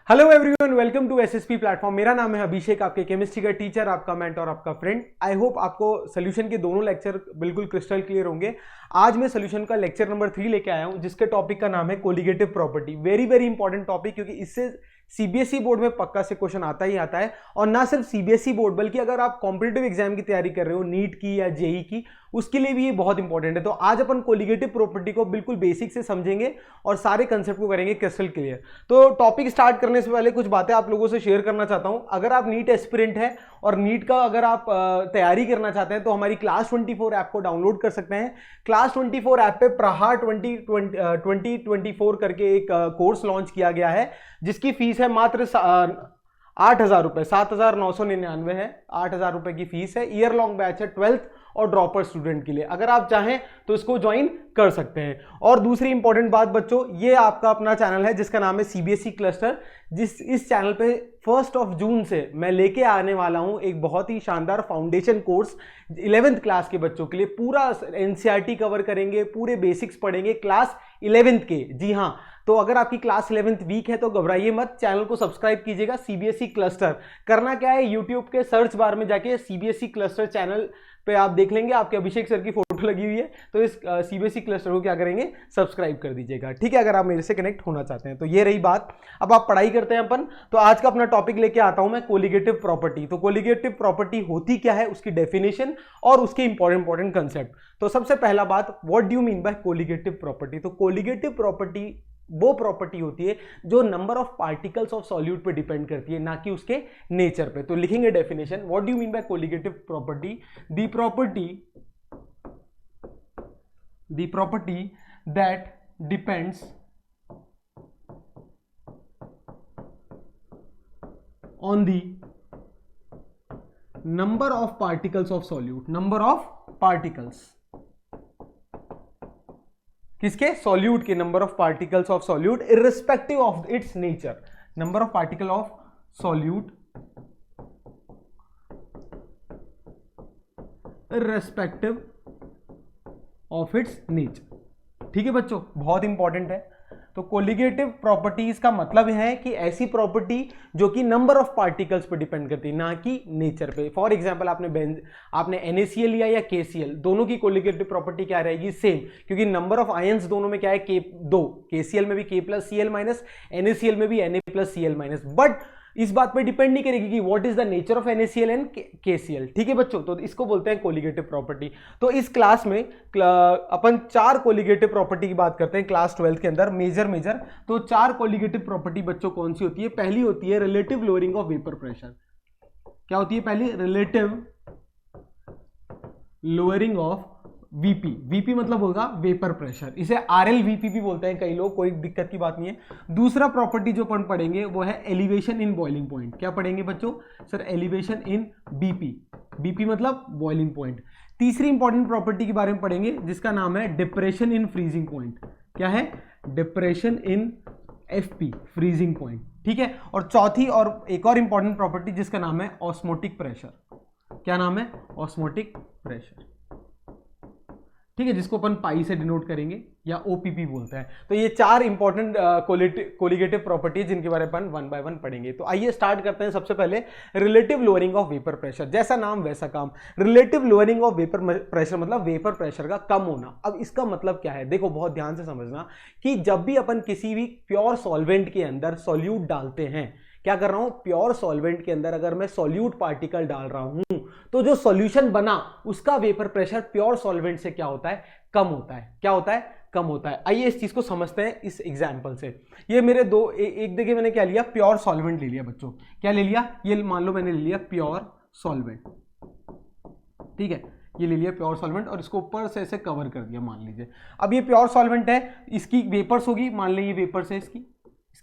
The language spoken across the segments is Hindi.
Hello everyone, welcome to SSP platform. मेरा नाम है अभिषेक, आपके केमिस्ट्री का टीचर, आपका मेंटर, आपका फ्रेंड। आई होप आपको सोल्यूशन के दोनों लेक्चर बिल्कुल क्रिस्टल क्लियर होंगे। आज मैं सोल्यूशन का लेक्चर नंबर 3 लेके आया हूं, जिसके टॉपिक का नाम है colligative property. Very very important topic, क्योंकि इससे सीबीएसई बोर्ड में पक्का से क्वेश्चन आता ही आता है। और ना सिर्फ सीबीएसई बोर्ड, बल्कि अगर आप कॉम्पिटिटिव एग्जाम की तैयारी कर रहे हो, नीट की या जेई की, उसके लिए भी ये बहुत इंपॉर्टेंट है। तो आज अपन कोलिगेटिव प्रॉपर्टी को बिल्कुल बेसिक से समझेंगे और सारे कंसेप्ट को करेंगे क्रिस्टल क्लियर। तो टॉपिक स्टार्ट करने से पहले कुछ बातें आप लोगों से शेयर करना चाहता हूं। अगर आप नीट एस्पिरेंट है और नीट का अगर आप तैयारी करना चाहते हैं तो हमारी क्लास 24 ऐप को डाउनलोड कर सकते हैं। क्लास 24 ऐप पे प्रहार 2024 करके एक कोर्स लॉन्च किया गया है, जिसकी फीस है मात्र 8,000 रुपए, 7,999 है। 8,000 रुपए की फीस है। ईयर लॉन्ग बैच है 12th और ड्रॉपर स्टूडेंट के लिए। अगर आप चाहें तो इसको ज्वाइन कर सकते हैं। और दूसरी इंपॉर्टेंट बात बच्चों, ये आपका अपना चैनल है जिसका नाम है सीबीएसई क्लस्टर। इस चैनल पे 1 जून से मैं लेके आने वाला हूं एक बहुत ही शानदार फाउंडेशन कोर्स 11th क्लास के बच्चों के लिए। पूरा एनसीईआरटी कवर करेंगे, पूरे बेसिक्स पढ़ेंगे क्लास 11th के। जी हाँ, तो अगर आपकी क्लास 11th वीक है तो घबराइए मत, चैनल को सब्सक्राइब कीजिएगा। सीबीएसई क्लस्टर करना क्या है, यूट्यूब के सर्च बार में जाके सीबीएसई क्लस्टर चैनल पे आप देख लेंगे, आपके अभिषेक सर की फोटो लगी हुई है। तो इस सीबीएसई क्लस्टर को क्या करेंगे, सब्सक्राइब कर दीजिएगा, ठीक है, अगर आप मेरे से कनेक्ट होना चाहते हैं। तो ये रही बात। अब आप पढ़ाई करते हैं अपन। तो आज का अपना टॉपिक लेके आता हूं मैं, कोलिगेटिव प्रॉपर्टी। तो कोलिगेटिव प्रॉपर्टी होती क्या है, उसकी डेफिनेशन और उसके इंपॉर्टेंट कंसेप्ट। तो सबसे पहला बात, what do you mean by colligative property. तो कोलिगेटिव प्रॉपर्टी वो प्रॉपर्टी होती है जो number of particles of solute पे डिपेंड करती है, ना कि उसके नेचर पे। तो लिखेंगे definition, what do you mean by colligative property. The property that depends on the number of particles of solute. Number of particles किसके, सॉल्यूट के। Number of particles of solute irrespective of its nature. Number of particle of solute irrespective of its nature. ठीक है बच्चों, बहुत इंपॉर्टेंट है। तो कोलिगेटिव प्रॉपर्टीज का मतलब है कि ऐसी प्रॉपर्टी जो कि नंबर ऑफ पार्टिकल्स पे डिपेंड करती है, ना कि नेचर पे। फॉर एग्जांपल, आपने NaCl लिया या KCl, दोनों की कोलिगेटिव प्रॉपर्टी क्या रहेगी, सेम, क्योंकि नंबर ऑफ आयंस दोनों में क्या है, K2। KCl में भी K+Cl-, NaCl में भी Na+Cl-। बट इस बात पे डिपेंड नहीं करेगी कि what is the nature of NaCl and KCl। ठीक है बच्चों, तो इसको बोलते हैं कोलिगेटिव प्रॉपर्टी। तो इस क्लास में अपन 4 कोलिगेटिव प्रॉपर्टी की बात करते हैं क्लास 12 के अंदर, मेजर। तो 4 कोलिगेटिव प्रॉपर्टी बच्चों कौन सी होती है। पहली होती है relative lowering of vapour pressure. क्या होती है पहली, रिलेटिव लोअरिंग ऑफ VP मतलब होगा वेपर प्रेशर। इसे RLVP भी बोलते हैं कई लोग, कोई दिक्कत की बात नहीं है। दूसरा प्रॉपर्टी जो अपन पढ़ेंगे वो है एलिवेशन इन बॉइलिंग पॉइंट। क्या पढ़ेंगे बच्चों, सर एलिवेशन इन BP मतलब बॉइलिंग पॉइंट। तीसरी इंपॉर्टेंट प्रॉपर्टी के बारे में पढ़ेंगे जिसका नाम है डिप्रेशन इन फ्रीजिंग पॉइंट। क्या है, depression in FP, freezing point. ठीक है, और चौथी और एक और इंपॉर्टेंट प्रॉपर्टी जिसका नाम है ऑस्मोटिक प्रेशर। क्या नाम है, ऑस्मोटिक प्रेशर। ठीक है, जिसको अपन पाई से डिनोट करेंगे या OPP बोलते हैं। तो ये 4 इंपॉर्टेंट कोलिगेटिव प्रॉपर्टी जिनके बारे में अपन 1 बाय 1 पढ़ेंगे। तो आइए स्टार्ट करते हैं। सबसे पहले relative lowering of vapour pressure. जैसा नाम वैसा काम। Relative lowering of vapour pressure मतलब वेपर प्रेशर का कम होना। अब इसका मतलब क्या है, देखो बहुत ध्यान से समझना कि जब भी अपन किसी भी प्योर सॉल्वेंट के अंदर सॉल्यूट डालते हैं, क्या कर रहा हूं, प्योर सॉल्वेंट के अंदर अगर मैं सॉल्यूट पार्टिकल डाल रहा हूं तो जो सॉल्यूशन बना उसका वेपर प्रेशर प्योर सॉल्वेंट से क्या होता है, कम होता है। क्या होता है, कम होता है। आइए इस चीज को समझते हैं इस एग्जांपल से। ये मेरे एक देखिए मैंने क्या लिया, प्योर सॉल्वेंट ले लिया बच्चों। क्या ले लिया, ये मान लो मैंने ले लिया प्योर सॉल्वेंट। ठीक है, ये ले लिया प्योर सॉल्वेंट और इसको ऊपर से ऐसे कवर कर दिया, मान लीजिए। अब ये प्योर सॉल्वेंट है, इसकी वेपर्स होगी, मान लीजिए ये वेपर्स है, इसकी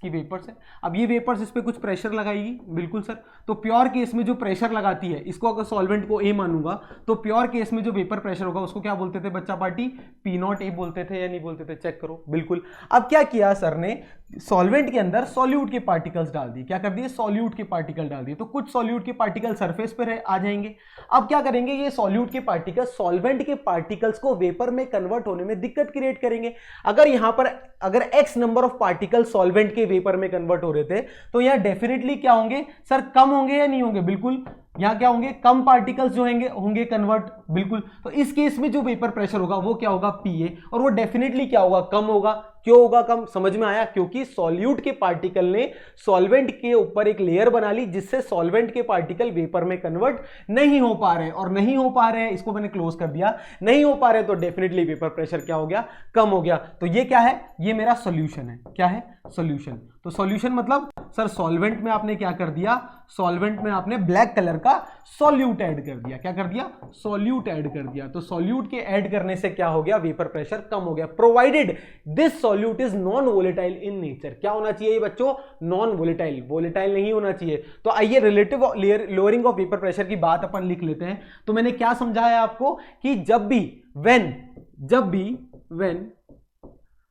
वेपर्स है। अब ये वेपर्स इस पे कुछ प्रेशर लगाएगी, बिल्कुल सर। तो प्योर केस में जो प्रेशर लगाती है, इसको अगर सॉल्वेंट को A मानूंगा तो प्योर केस में जो वेपर प्रेशर होगा उसको क्या बोलते थे बच्चा पार्टी, P0A बोलते थे या नहीं बोलते थे, चेक करो। बिल्कुल। अब क्या किया सर ने, सॉल्वेंट के अंदर सॉल्यूट के पार्टिकल्स डाल दिए। क्या कर दिए, सॉल्यूट के पार्टिकल डाल दिए। तो कुछ सॉल्यूट के पार्टिकल सरफेस पर आ जाएंगे। अब क्या करेंगे, ये सॉल्यूट के पार्टिकल सॉल्वेंट के पार्टिकल्स को वेपर में कन्वर्ट होने में दिक्कत क्रिएट करेंगे। अगर यहां पर अगर X number of particle solvent के के वेपर में कन्वर्ट हो रहे थे, तो यहाँ डेफिनेटली क्या होंगे सर, कम होंगे या नहीं होंगे? बिल्कुल, यहाँ क्या होंगे, कम पार्टिकल्स जो होंगे कन्वर्ट, बिल्कुल। तो इस केस में जो वेपर प्रेशर होगा वो क्या होगा, PA, और वो डेफिनेटली क्या होगा, कम होगा। क्यों होगा कम, समझ में आया? क्योंकि सॉल्यूट के पार्टिकल ने सॉल्वेंट के ऊपर एक लेयर बना ली, जिससे सॉल्वेंट के पार्टिकल वेपर में कन्वर्ट नहीं हो पा रहे, और नहीं हो पा रहे हैं, इसको मैंने क्लोज कर दिया, नहीं हो पा रहे तो डेफिनेटली वेपर प्रेशर क्या हो गया, कम हो गया। तो ये क्या है, ये मेरा सॉल्यूशन है। क्या है, सॉल्यूशन। तो सॉल्यूशन मतलब सर सॉल्वेंट में आपने क्या कर दिया, सॉल्वेंट में आपने ब्लैक कलर का सॉल्यूट ऐड कर दिया। क्या कर दिया, सॉल्यूट ऐड कर दिया। तो सॉल्यूट के ऐड करने से क्या हो गया, वेपर प्रेशर कम हो गया, provided this solute is non volatile in nature. क्या होना चाहिए बच्चों, नॉन वोलेटाइल, वोलेटाइल नहीं होना चाहिए। तो आइए relative lowering of vapour pressure की बात अपन लिख लेते हैं। तो मैंने क्या समझाया आपको कि जब भी when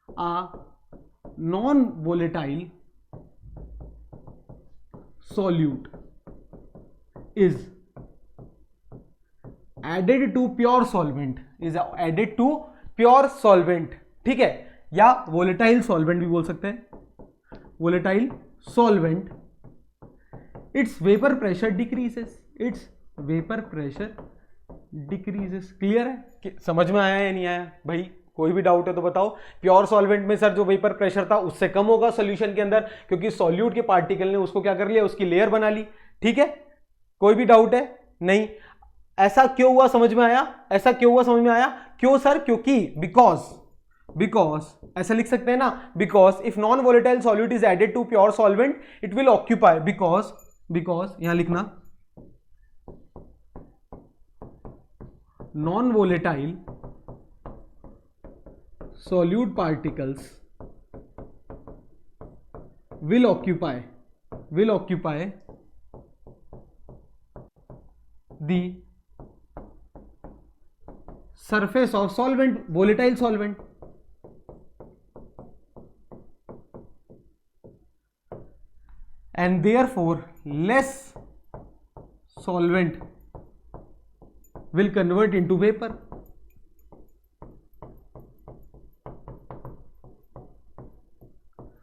a non volatile solute is added to pure solvent, ठीक है, या volatile solvent भी बोल सकते हैं, volatile solvent, its vapor pressure decreases, clear है? समझ में आया या नहीं आया भाई? कोई भी डाउट है तो बताओ। प्योर सॉल्वेंट में सर जो वेपर प्रेशर था उससे कम होगा सॉल्यूशन के अंदर, क्योंकि सॉल्यूट के पार्टिकल ने उसको क्या कर लिया, उसकी लेयर बना ली। ठीक है, कोई भी डाउट है? नहीं। ऐसा क्यों हुआ, समझ में आया? ऐसा क्यों हुआ, समझ में आया? क्यों सर? क्योंकि बिकॉज ऐसा लिख सकते हैं ना, because if non volatile solute is added to pure solvent it will occupy, because यहां लिखना, non volatile solute particles will occupy the surface of solvent, volatile solvent, and therefore less solvent will convert into vapor.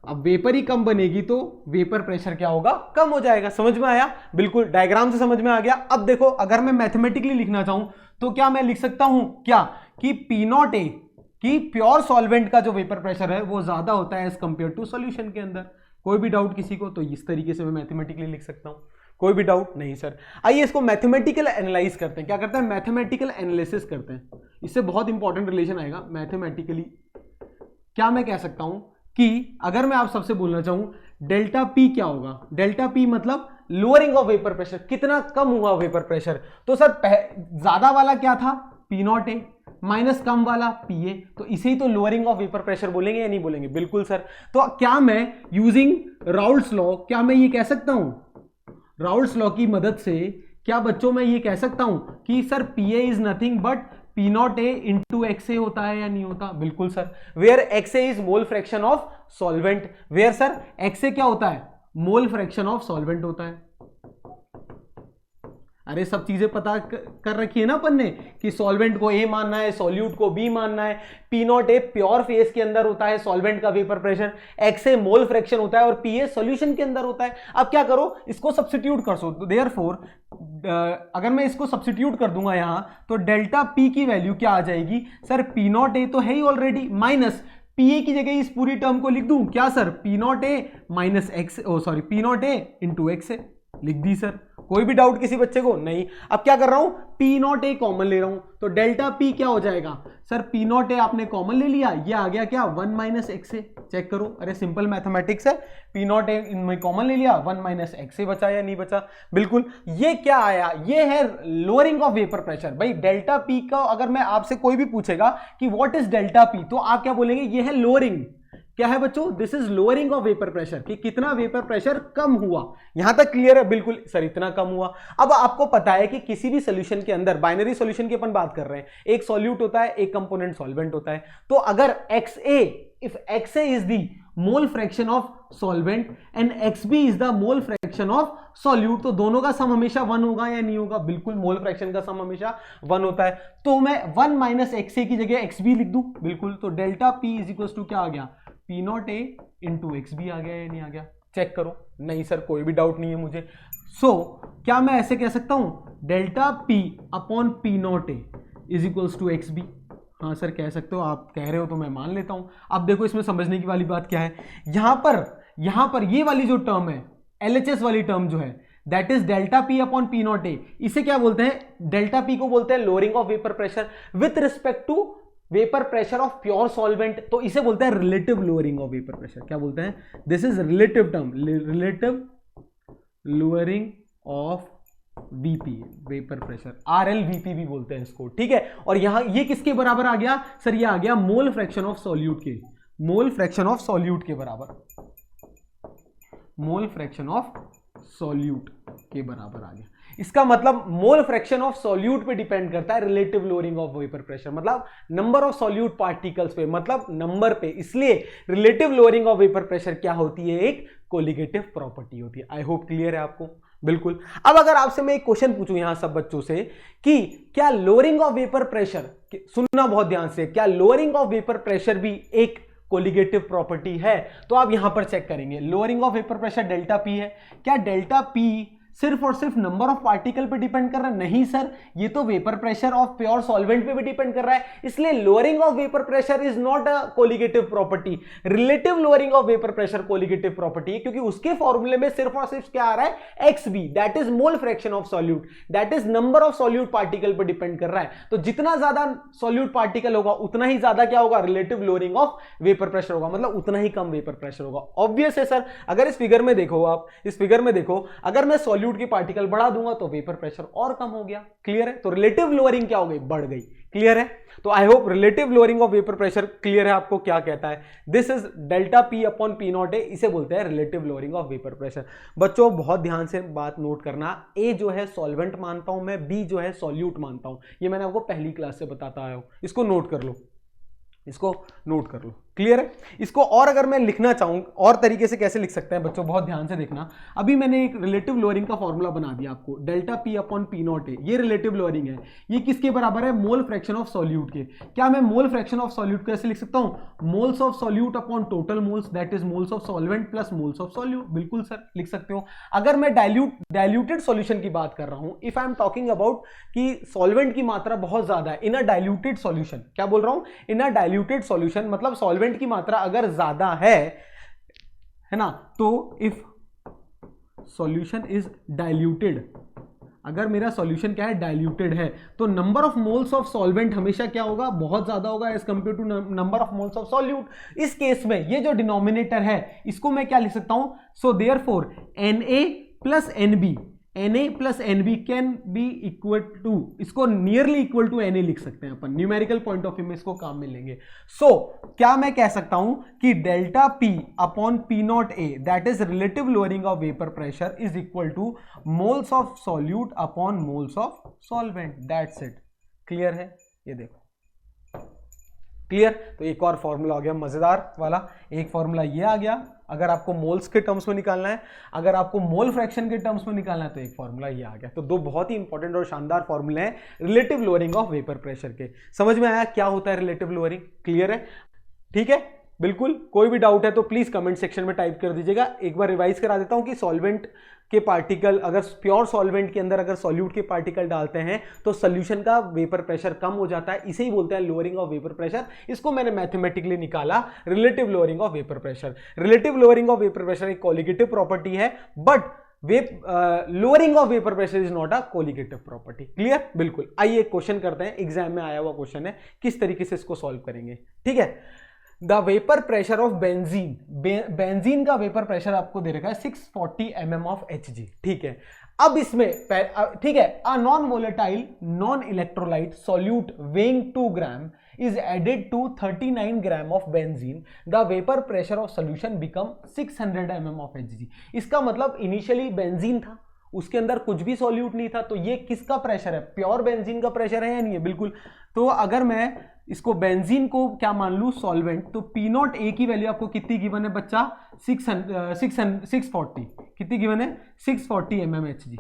अब वेपर ही कम बनेगी तो वेपर प्रेशर क्या होगा, कम हो जाएगा। समझ में आया? बिल्कुल, डायग्राम से समझ में आ गया। अब देखो, अगर मैं मैथमेटिकली लिखना चाहूं तो क्या मैं लिख सकता हूं क्या, कि P0A, कि प्योर सॉल्वेंट का जो वेपर प्रेशर है वो ज्यादा होता है एज कंपेयर टू सॉल्यूशन के अंदर। कोई भी डाउट किसी को? तो इस तरीके से मैं मैथमेटिकली लिख सकता हूं। कोई भी डाउट नहीं सर? आइए इसको मैथमेटिकल एनालाइज करते हैं। क्या करते हैं, मैथमेटिकल एनालिसिस करते हैं। इससे बहुत इंपॉर्टेंट रिलेशन आएगा मैथमेटिकली। क्या मैं कह सकता हूं कि अगर मैं आप सबसे बोलना चाहूं डेल्टा P क्या होगा, डेल्टा P मतलब लोअरिंग ऑफ वेपर प्रेशर, कितना कम हुआ वेपर प्रेशर। तो सर ज्यादा वाला क्या था, P0A, माइनस कम वाला PA, तो इसे ही तो लोअरिंग ऑफ वेपर प्रेशर बोलेंगे या नहीं बोलेंगे? बिल्कुल सर। तो क्या मैं यूजिंग राउल्ट्स लॉ, क्या मैं ये कह सकता हूं, राउल्ट्स लॉ की मदद से क्या बच्चों मैं ये कह सकता हूं कि sir PA is nothing but P0A into XA होता है या नहीं होता? बिल्कुल सर। Where XA is mole fraction of solvent, where sir XA क्या होता है, मोल फ्रैक्शन ऑफ सॉल्वेंट होता है। अरे सब चीजें पता कर रखी है ना अपन ने, कि सॉल्वेंट को A मानना है, सॉल्यूट को B मानना है। P0A प्योर फेज के अंदर होता है सॉल्वेंट का vapour pressure, XA mole fraction होता है, और PA सॉल्यूशन के अंदर होता है। अब क्या करो, इसको सब्स्टिट्यूट कर सो, देयरफॉर अगर मैं इसको सब्स्टिट्यूट कर दूंगा यहां, तो डेल्टा P की वैल्यू क्या आ जाएगी सर, P0A तो है ही ऑलरेडी, माइनस PA की जगह इस पूरी टर्म को लिख दूं क्या sir, P0A minus x, P0A into XA लिख दी सर। कोई भी डाउट किसी बच्चे को? नहीं। अब क्या कर रहा हूं, P0A कॉमन ले रहा हूं, तो डेल्टा P क्या हो जाएगा सर, P0A आपने कॉमन ले लिया, ये आ गया क्या, 1 माइनस XA। चेक करो, अरे सिंपल मैथमेटिक्स है। P0A इनमें कॉमन ले लिया, 1 माइनस XA बचा या नहीं बचा? बिल्कुल। ये क्या आया, ये है लोअरिंग ऑफ वेपर प्रेशर। भाई डेल्टा P का अगर मैं आपसे कोई भी पूछेगा कि व्हाट इज डेल्टा P, तो आप क्या बोलेंगे, ये है लोअरिंग। क्या है बच्चों, this is lowering of vapour pressure, कि कितना वेपर प्रेशर कम हुआ। यहां तक क्लियर है? बिल्कुल सर, इतना कम हुआ। अब आपको पता है कि किसी भी सॉल्यूशन के अंदर, बाइनरी सॉल्यूशन की अपन बात कर रहे हैं, एक सॉल्यूट होता है, एक कंपोनेंट सॉल्वेंट होता है। तो अगर XA, if XA is the mole fraction of solvent and XB is the mole fraction of solute, तो दोनों का सम हमेशा 1 होगा या नहीं होगा? बिल्कुल, मोल फ्रैक्शन का सम हमेशा 1 होता है। तो मैं 1 माइनस XA की जगह XB लिख दूं, बिल्कुल। तो delta P is equal to क्या आ गया, P not A into x B आ गया या नहीं आ गया, चेक करो। नहीं सर कोई भी डाउट नहीं है मुझे। सो क्या मैं ऐसे कह सकता हूं delta P upon P not a is equals to x b? हाँ सर कह सकते हो, आप कह रहे हो तो मैं मान लेता हूं। अब देखो इसमें समझने की वाली बात क्या है, यहां पर ये वाली जो टर्म है LHS वाली टर्म जो है that is delta P upon P not a, इसे क्या बोलते हैं, डेल्टा पी को बोलते हैं lowering of vapour pressure with respect to vapour pressure of pure solvent, तो इसे बोलते हैं relative lowering of vapour pressure. क्या बोलते हैं, this is relative term, relative lowering of VP vapour pressure, RLVP भी बोलते हैं इसको, ठीक है। और यहां ये किसके बराबर आ गया सर, ये आ गया मोल फ्रैक्शन ऑफ सॉल्यूट के, मोल फ्रैक्शन ऑफ सॉल्यूट के बराबर, मोल फ्रैक्शन ऑफ सॉल्यूट के बराबर आ गया। इसका मतलब मोल फ्रैक्शन ऑफ सॉल्यूट पे डिपेंड करता है relative lowering of vapour pressure, मतलब नंबर ऑफ सॉल्यूट पार्टिकल्स पे, मतलब नंबर पे। इसलिए relative lowering of vapour pressure क्या होती है, एक कोलिगेटिव प्रॉपर्टी होती है। आई होप क्लियर है आपको, बिल्कुल। अब अगर आपसे मैं एक क्वेश्चन पूछूं यहां सब बच्चों से कि क्या लोअरिंग ऑफ वेपर प्रेशर, सुनना बहुत ध्यान से, क्या लोअरिंग ऑफ वेपर प्रेशर भी एक कोलिगेटिव प्रॉपर्टी है, तो आप यहां पर चेक करेंगे lowering of vapour pressure delta P है, क्या डेल्टा पी सिर्फ और सिर्फ नंबर ऑफ पार्टिकल पे डिपेंड कर रहा है? नहीं सर, ये तो vapour pressure of pure solvent पे भी डिपेंड कर रहा है, इसलिए lowering of vapour pressure is not a colligative property. Relative lowering of vapour pressure colligative property है, क्योंकि उसके फॉर्मूले में सिर्फ और सिर्फ क्या आ रहा है, XB, that is mole fraction of solute, that is number of solute particle पर डिपेंड कर रहा है। तो जितना ज्यादा सॉल्यूट पार्टिकल होगा उतना ही ज्यादा क्या होगा, relative lowering of vapour pressure होगा, मतलब उतना ही कम वेपर प्रेशर होगा। ऑब्वियस है सर, अगर इस फिगर में देखो, आप इस फिगर में देखो, अगर मैं सॉल्यूट की पार्टिकल बढ़ा दूंगा तो वेपर प्रेशर और कम हो गया। क्लियर है, तो रिलेटिव लोअरिंग क्या हो गई, बढ़ गई। क्लियर है, तो I hope relative lowering of vapour pressure clear है आपको क्या कहता है। This is delta P upon P not a, इसे बोलते हैं relative lowering of vapour pressure. बच्चों बहुत ध्यान से बात नोट करना, ए जो है सॉल्वेंट मानता हूं मैं, बी जो है सॉल्यूट मानता हूं, ये मैंने आपको पहली क्लास से बताता आया हूं, इसको नोट कर लो, इसको नोट कर लो। क्लियर है, इसको और अगर मैं लिखना चाहूं और तरीके से कैसे लिख सकते हैं बच्चों, बहुत ध्यान से देखना। अभी मैंने एक रिलेटिव लोअरिंग का फॉर्मूला बना दिया आपको, delta P upon P not a, ये रिलेटिव लोअरिंग है, ये किसके बराबर है, मोल फ्रैक्शन ऑफ सॉल्यूट के। क्या मैं मोल फ्रैक्शन ऑफ सॉल्यूट कैसे लिख सकता हूं, moles of solute upon total moles, that is moles of solvent plus moles of solute. बिल्कुल सर लिख सकते हो। अगर मैं डाइल्यूटेड सॉल्यूशन की बात कर रहा हूं, if I am talking about कि सॉल्वेंट की मात्रा बहुत ज्यादा है इन अ डाइल्यूटेड सॉल्यूशन, क्या बोल रहा हूं, इन अ डाइल्यूटेड सॉल्यूशन, मतलब सॉल्वेंट की मात्रा अगर ज्यादा है ना, तो इफ सॉल्यूशन इज डाइल्यूटेड, अगर मेरा सॉल्यूशन क्या है, डाइल्यूटेड है, तो number of moles of solvent हमेशा क्या होगा, बहुत ज्यादा होगा as compare to number of moles of solute. इस केस में ये जो डिनोमिनेटर है इसको मैं क्या लिख सकता हूं, so therefore Na plus NB, Na plus NB can be equal to, इसको नियरली इक्वल टू Na लिख सकते हैं अपन, न्यूमेरिकल पॉइंट ऑफ व्यू में इसको काम में लेंगे। सो क्या मैं कह सकता हूं कि delta P upon P not A, that is relative lowering of vapour pressure, is equal two moles of solute upon moles of solvent, that's it. Clear है, ये देखो क्लियर। तो एक और फॉर्मूला आ गया मजेदार वाला, एक फॉर्मूला ये आ गया अगर आपको मोल्स के टर्म्स में निकालना है, अगर आपको मोल फ्रैक्शन के टर्म्स में निकालना है तो एक फॉर्मूला ये आ गया। तो दो बहुत ही इंपॉर्टेंट और शानदार फॉर्मूले हैं relative lowering of vapour pressure के। समझ में आया क्या होता है रिलेटिव लोअरिंग, क्लियर है, ठीक है, बिल्कुल। कोई भी डाउट है तो प्लीज कमेंट सेक्शन में टाइप कर दीजिएगा। एक बार रिवाइज करा देता हूं कि सॉल्वेंट के पार्टिकल, अगर प्योर सॉल्वेंट के अंदर अगर सॉल्यूट के पार्टिकल डालते हैं तो सोल्यूशन का वेपर प्रेशर कम हो जाता है, इसे ही बोलते हैं लोअरिंग ऑफ वेपर प्रेशर। इसको मैंने मैथमेटिकली निकाला relative lowering of vapour pressure. Relative lowering of vapour pressure एक कोलिगेटिव प्रॉपर्टी है, but lowering of vapour pressure is not a colligative property. Clear, बिल्कुल। आइए एक क्वेश्चन करते हैं, एग्जाम में आया हुआ क्वेश्चन है, किस तरीके से इसको सॉल्व करेंगे, ठीक है। The vapour pressure of benzene, benzene का वेपर प्रेशर आपको दे रखा है 640 mm ऑफ Hg, ठीक है। अब इसमें ठीक है, अ non volatile non electrolyte solute weighing 2 gram is added to 39 gram of benzene, the vapor pressure of solution become 600 mm of Hg। इसका मतलब इनिशियली बेंजीन था, उसके अंदर कुछ भी सॉल्यूट नहीं था, तो ये किसका प्रेशर है, प्योर बेंजीन का प्रेशर है या नहीं है, बिल्कुल। तो अगर मैं इसको बेंजीन को क्या मान लूं, सॉल्वेंट, तो पी नॉट ए की वैल्यू आपको कितनी गिवन है बच्चा, 640, कितनी गिवन है, 640 mm Hg,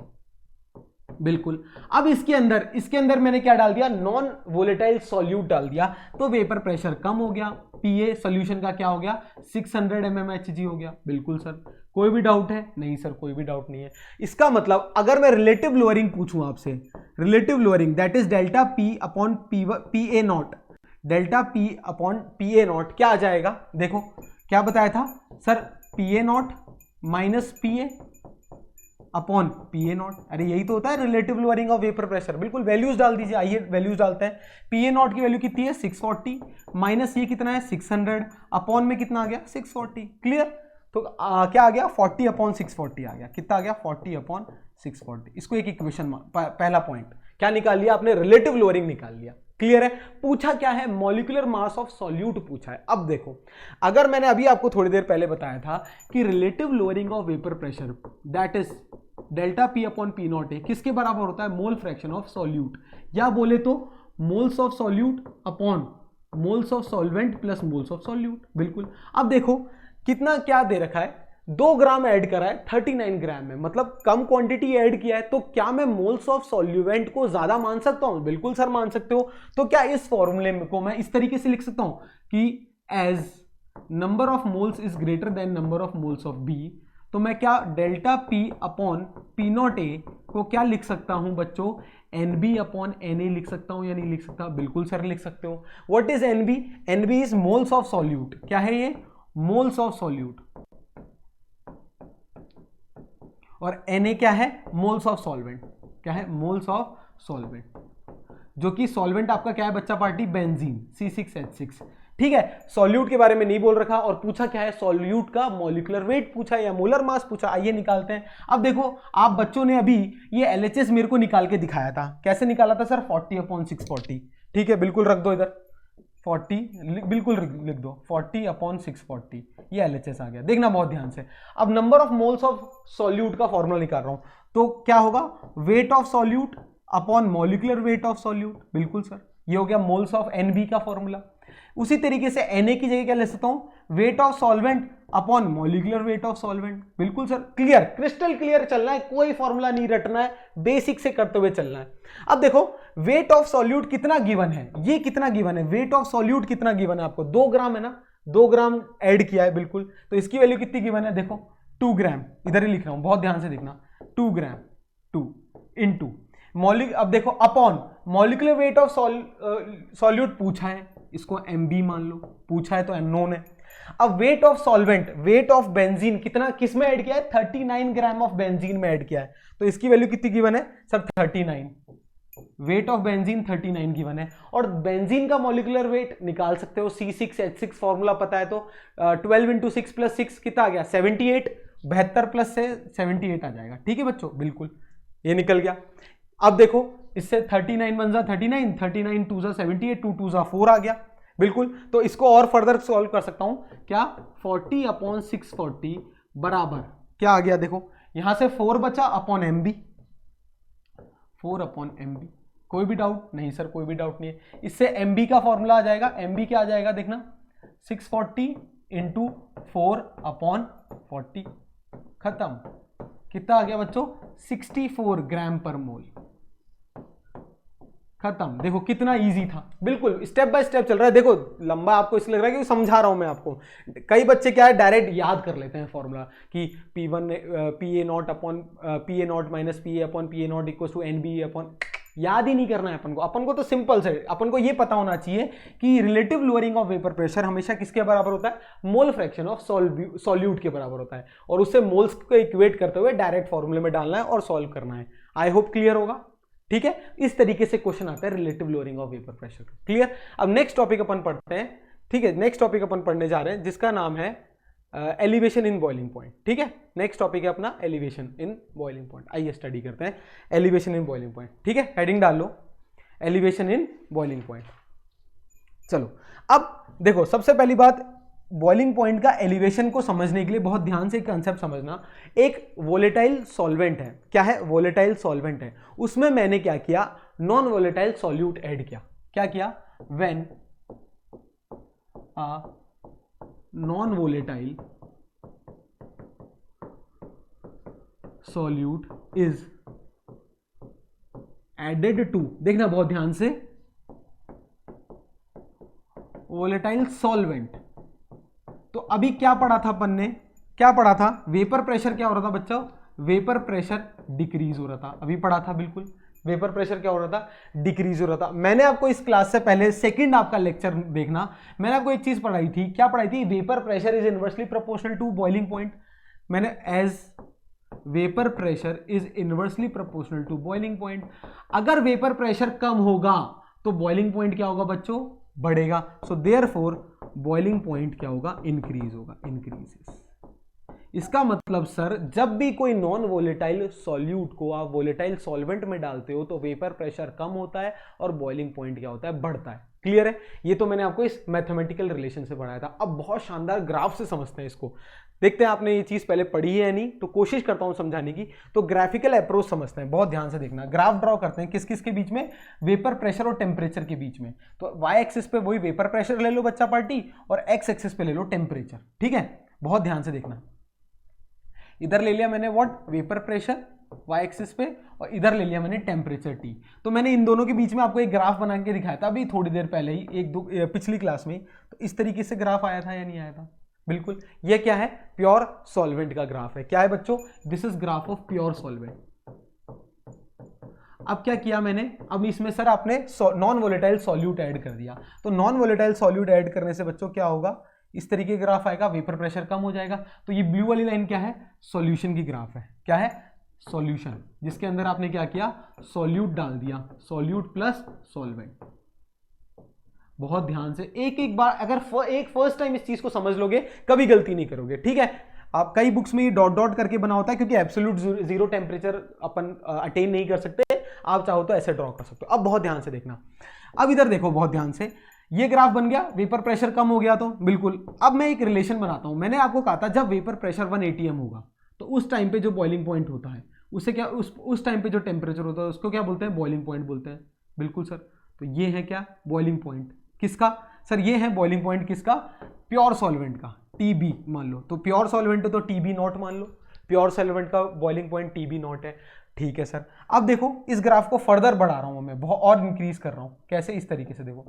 बिल्कुल। अब इसके अंदर मैंने क्या डाल दिया, नॉन वोलेटाइल सॉल्यूट डाल दिया, तो वेपर प्रेशर कम हो गया। पीए सोल्यूशन का क्या हो गया 600 mmHg हो गया। बिल्कुल सर, कोई भी डाउट है? नहीं सर, कोई भी डाउट नहीं है। इसका मतलब अगर मैं रिलेटिव लोअरिंग पूछूं आपसे, relative lowering that is delta P upon P A not, delta P upon P A not क्या आ जाएगा? देखो क्या बताया था sir, P A not minus P A upon P A not. अरे यही तो होता है relative lowering of vapour pressure. बिल्कुल, वैल्यूज डाल दीजिए, आइए वैल्यूज डालते हैं। पी ए नॉट की वैल्यू कितनी है 640 माइनस ये कितना है 600 अपॉन में कितना आ गया 640। क्लियर? तो क्या आ गया 40 अपॉन 640 आ गया। कितना आ गया 40 अपॉन 640। इसको एक इक्वेशन, पहला पॉइंट क्या निकाल लिया आपने? रिलेटिव लोअरिंग निकाल लिया। क्लियर है? पूछा क्या है? मॉलिक्यूलर मास ऑफ सॉल्यूट पूछा है। अब देखो, अगर मैंने अभी आपको थोड़ी देर पहले बताया था कि relative lowering of vapour pressure that is delta P upon P not है, किसके बराबर होता है? मोल फ्रैक्शन ऑफ सॉल्यूट, या बोले तो moles of solute upon moles of solvent plus moles of solute. बिल्कुल। अब देखो कितना क्या दे रखा है, 2 ग्राम ऐड करा है 39 ग्राम में, मतलब कम क्वांटिटी ऐड किया है। तो क्या मैं मोल्स ऑफ सॉल्वेंट को ज्यादा मान सकता हूं? बिल्कुल सर मान सकते हो। तो क्या इस फॉर्मूले को मैं इस तरीके से लिख सकता हूं कि as number of moles is greater than number of moles of B, तो मैं क्या delta P upon P not A को क्या लिख सकता हूं बच्चों? N B upon N A लिख सकता हूं या नहीं लिख सकता? बिल्कुल सर लिख सकते हो। What is N B? N B is moles of solute. क्या है ये? Moles of solute. और Na क्या है? Moles of solvent. क्या है? मोल्स ऑफ सॉल्वेंट, जो कि सॉल्वेंट आपका क्या है बच्चा पार्टी? Benzene C6H6। ठीक है, सॉल्यूट के बारे में नहीं बोल रखा। और पूछा क्या है? सॉल्यूट का मॉलिक्यूलर वेट पूछा या मोलर मास पूछा। आइए निकालते हैं। अब देखो, आप बच्चों ने अभी ये LHS मेरे को निकाल के दिखाया था। कैसे निकाला था सर? 40 अपॉन 640। ठीक है, बिल्कुल रख दो इधर 40, बिल्कुल लिख दो 40 अपॉन 640। ये LHS आ गया, देखना बहुत ध्यान से। अब number of moles of solute का फॉर्मूला निकाल रहा हूं, तो क्या होगा? Wait of solute upon molecular weight of solute. बिल्कुल सर, ये हो गया मोल्स ऑफ NB का फॉर्मूला। उसी तरीके से Na की जगह क्या ले सकता हूं? Wait of solvent upon molecular weight of solvent. बिल्कुल सर, क्लियर, क्रिस्टल क्लियर चलना है, कोई फॉर्मूला नहीं रटना है, बेसिक से करते हुए चलना है। अब देखो, वेट ऑफ सॉल्यूट कितना गिवन है? ये कितना गिवन है? वेट ऑफ सॉल्यूट कितना गिवन है आपको? 2 ग्राम है ना, 2 ग्राम ऐड किया है। बिल्कुल, तो इसकी वैल्यू कितनी गिवन है? देखो 2 ग्राम, इधर ही लिख रहा हूं, बहुत ध्यान से देखना। 2 ग्राम 2 इंटू अब देखो upon molecular weight of solute पूछा है, इसको MB मान लो, पूछा है तो अननोन है। अब wait of solvent, weight of benzene कितना, किस में ऐड किया है? 39 ग्राम ऑफ बेंजीन में ऐड किया है। तो इसकी वैल्यू कितनी गिवन है sir? 39। Weight of benzene 39 given है। और बेंजीन का मॉलिक्यूलर वेट निकाल सकते हो, C6H6 फॉर्मूला पता है तो 12 इंटू 6 प्लस 6 कितना आ गया? 78। 72 प्लस से 78 आ जाएगा। ठीक है बच्चों, बिल्कुल ये निकल गया। अब देखो, इससे 39 बन जा 39, 39 2 जा 78, 2 2 जा 4 आ गया। बिल्कुल, तो इसको और फर्दर सॉल्व कर सकता हूं। क्या? 40 अपॉन 640 बराबर क्या आ गया? देखो यहां से 4 बचा अपॉन MB, 4 अपॉन MB। कोई भी डाउट? नहीं सर, कोई भी डाउट नहीं है। इससे MB का फॉर्मूला आ जाएगा। MB क्या आ जाएगा देखना, 640 इंटू 4 अपॉन 40। खत्म। कितना आ गया बच्चों? 64 ग्राम पर मोल। खत्म। देखो कितना इजी था, बिल्कुल स्टेप बाय स्टेप चल रहा है। देखो लंबा आपको इसलिए लग रहा है कि समझा रहा हूं मैं आपको। कई बच्चे क्या है डायरेक्ट याद कर लेते हैं फॉर्मूला कि P1 PA naught upon PA naught minus PA upon PA naught equal to NB upon, याद ही नहीं करना है अपन को तो सिंपल से अपन को ये पता होना चाहिए कि relative lowering of vapour pressure हमेशा किसके बराबर होता है? मोल फ्रैक्शन ऑफ सॉल्यूट के बराबर होता है। और उससे मोल्स को इक्वेट करते हुए डायरेक्ट फॉर्मूले में डालना है और सॉल्व करना है। आई होप क्लियर होगा। ठीक है, इस तरीके से क्वेश्चन आता है relative lowering of vapour pressure. Clear? अब नेक्स्ट टॉपिक अपन पढ़ते हैं। ठीक है, नेक्स्ट टॉपिक अपन पढ़ने जा रहे हैं जिसका नाम है एलिवेशन इन बॉइलिंग पॉइंट। ठीक है, नेक्स्ट टॉपिक है अपना एलिवेशन इन बॉइलिंग पॉइंट। आइए स्टडी करते हैं एलिवेशन इन बॉइलिंग पॉइंट। ठीक है, हेडिंग डाल लो, एलिवेशन इन बॉइलिंग पॉइंट। चलो अब देखो, सबसे पहली बात, बॉइलिंग पॉइंट का एलिवेशन को समझने के लिए बहुत ध्यान से एक कंसेप्ट समझना। एक वोलेटाइल सॉल्वेंट है। क्या है? वोलेटाइल सॉल्वेंट है। उसमें मैंने क्या किया? नॉन वोलेटाइल सॉल्यूट ऐड किया। क्या किया? When a non volatile solute is added to, देखना बहुत ध्यान से, वोलेटाइल सॉल्वेंट। तो अभी क्या पढ़ा था अपन ने, क्या पढ़ा था, वेपर प्रेशर क्या हो रहा था बच्चों, वेपर प्रेशर डिक्रीज हो रहा था, अभी पढ़ा था बिल्कुल, वेपर प्रेशर क्या हो रहा था, डिक्रीज हो रहा था। मैंने आपको इस क्लास से पहले सेकंड आपका लेक्चर देखना, मैंने आपको एक चीज पढ़ाई थी, क्या पढ़ाई थी, vapour pressure is inversely proportional to boiling point. मैंने as vapour pressure is inversely proportional to boiling point. अगर वेपर प्रेशर कम होगा तो बॉइलिंग पॉइंट क्या होगा बच्चों, बढ़ेगा। सो देयरफॉर बॉइलिंग पॉइंट क्या होगा, इंक्रीज होगा, इंक्रीजेस। इसका मतलब सर जब भी कोई नॉन वोलेटाइल सॉल्यूट को आप वोलेटाइल सॉल्वेंट में डालते हो तो वेपर प्रेशर कम होता है और बॉइलिंग पॉइंट क्या होता है, बढ़ता है। क्लियर है, ये तो मैंने आपको इस मैथमेटिकल रिलेशन से पढ़ाया था। अब बहुत शानदार ग्राफ से समझते हैं इसको, देखते हैं आपने ये चीज पहले पढ़ी है या नहीं, तो कोशिश करता हूं समझाने की। तो ग्राफिकल अप्रोच समझते हैं, बहुत ध्यान से देखना। ग्राफ ड्रॉ करते हैं किस किस के बीच में, वेपर प्रेशर और टेम्परेचर के बीच में। तो वाई एक्सिस पे वही वेपर प्रेशर ले लो बच्चा पार्टी, और एक्स एक्सिस पे ले लो टेम्परेचर। ठीक है, बहुत ध्यान से देखना। इधर ले लिया मैंने what, vapour pressure Y axis पे, और इधर ले लिया मैंने टेम्परेचर टी। तो मैंने इन दोनों के बीच में आपको एक ग्राफ बना के दिखाया था अभी थोड़ी देर पहले ही, पिछली क्लास में। तो इस तरीके से ग्राफ आया था या नहीं आया था, बिल्कुल। ये क्या है, प्योर सॉल्वेंट का ग्राफ है। क्या है बच्चों, this is graph of pure solvent. अब क्या किया मैंने, अब इसमें सर आपने नॉन वोलेटाइल सॉल्यूट ऐड कर दिया। तो नॉन वोलेटाइल सॉल्यूट ऐड करने से बच्चों क्या होगा, इस तरीके का ग्राफ आएगा, वेपर प्रेशर कम हो जाएगा। तो ये ब्लू वाली लाइन क्या है, सॉल्यूशन की ग्राफ है। क्या है, सॉल्यूशन, जिसके अंदर आपने क्या किया, सॉल्यूट डाल दिया, सॉल्यूट प्लस सॉल्वेंट। बहुत ध्यान से एक एक बार, अगर एक फर्स्ट टाइम इस चीज को समझ लोगे कभी गलती नहीं करोगे। ठीक है, आप कई बुक्स में ये डॉट डॉट करके बना होता है क्योंकि एब्सोल्यूट जीरो टेम्परेचर अपन अटेन नहीं कर सकते, आप चाहो तो ऐसे ड्रॉ कर सकते हो। अब बहुत ध्यान से देखना, अब इधर देखो बहुत ध्यान से, ये ग्राफ बन गया, वेपर प्रेशर कम हो गया तो बिल्कुल। अब मैं एक रिलेशन बनाता हूं, मैंने आपको कहा था जब वेपर प्रेशर 1 atm होगा तो उस टाइम पे जो बॉइलिंग पॉइंट होता है उसे क्या, उस टाइम पे जो टेम्परेचर होता है उसको क्या बोलते हैं, बॉइलिंग पॉइंट बोलते हैं। बिल्कुल सर, तो ये है क्या, बॉइलिंग पॉइंट किसका सर, ये है बॉइलिंग पॉइंट किसका, प्योर सॉल्वेंट का, टीबी मान लो। तो प्योर सॉल्वेंट है तो टीबी नॉट मान लो, प्योर सॉल्वेंट का बॉइलिंग पॉइंट टीबी नॉट है। ठीक है सर, अब देखो इस ग्राफ को फर्दर बढ़ा रहा हूं मैं, बहुत और इंक्रीज कर रहा हूं। कैसे, इस तरीके से देखो,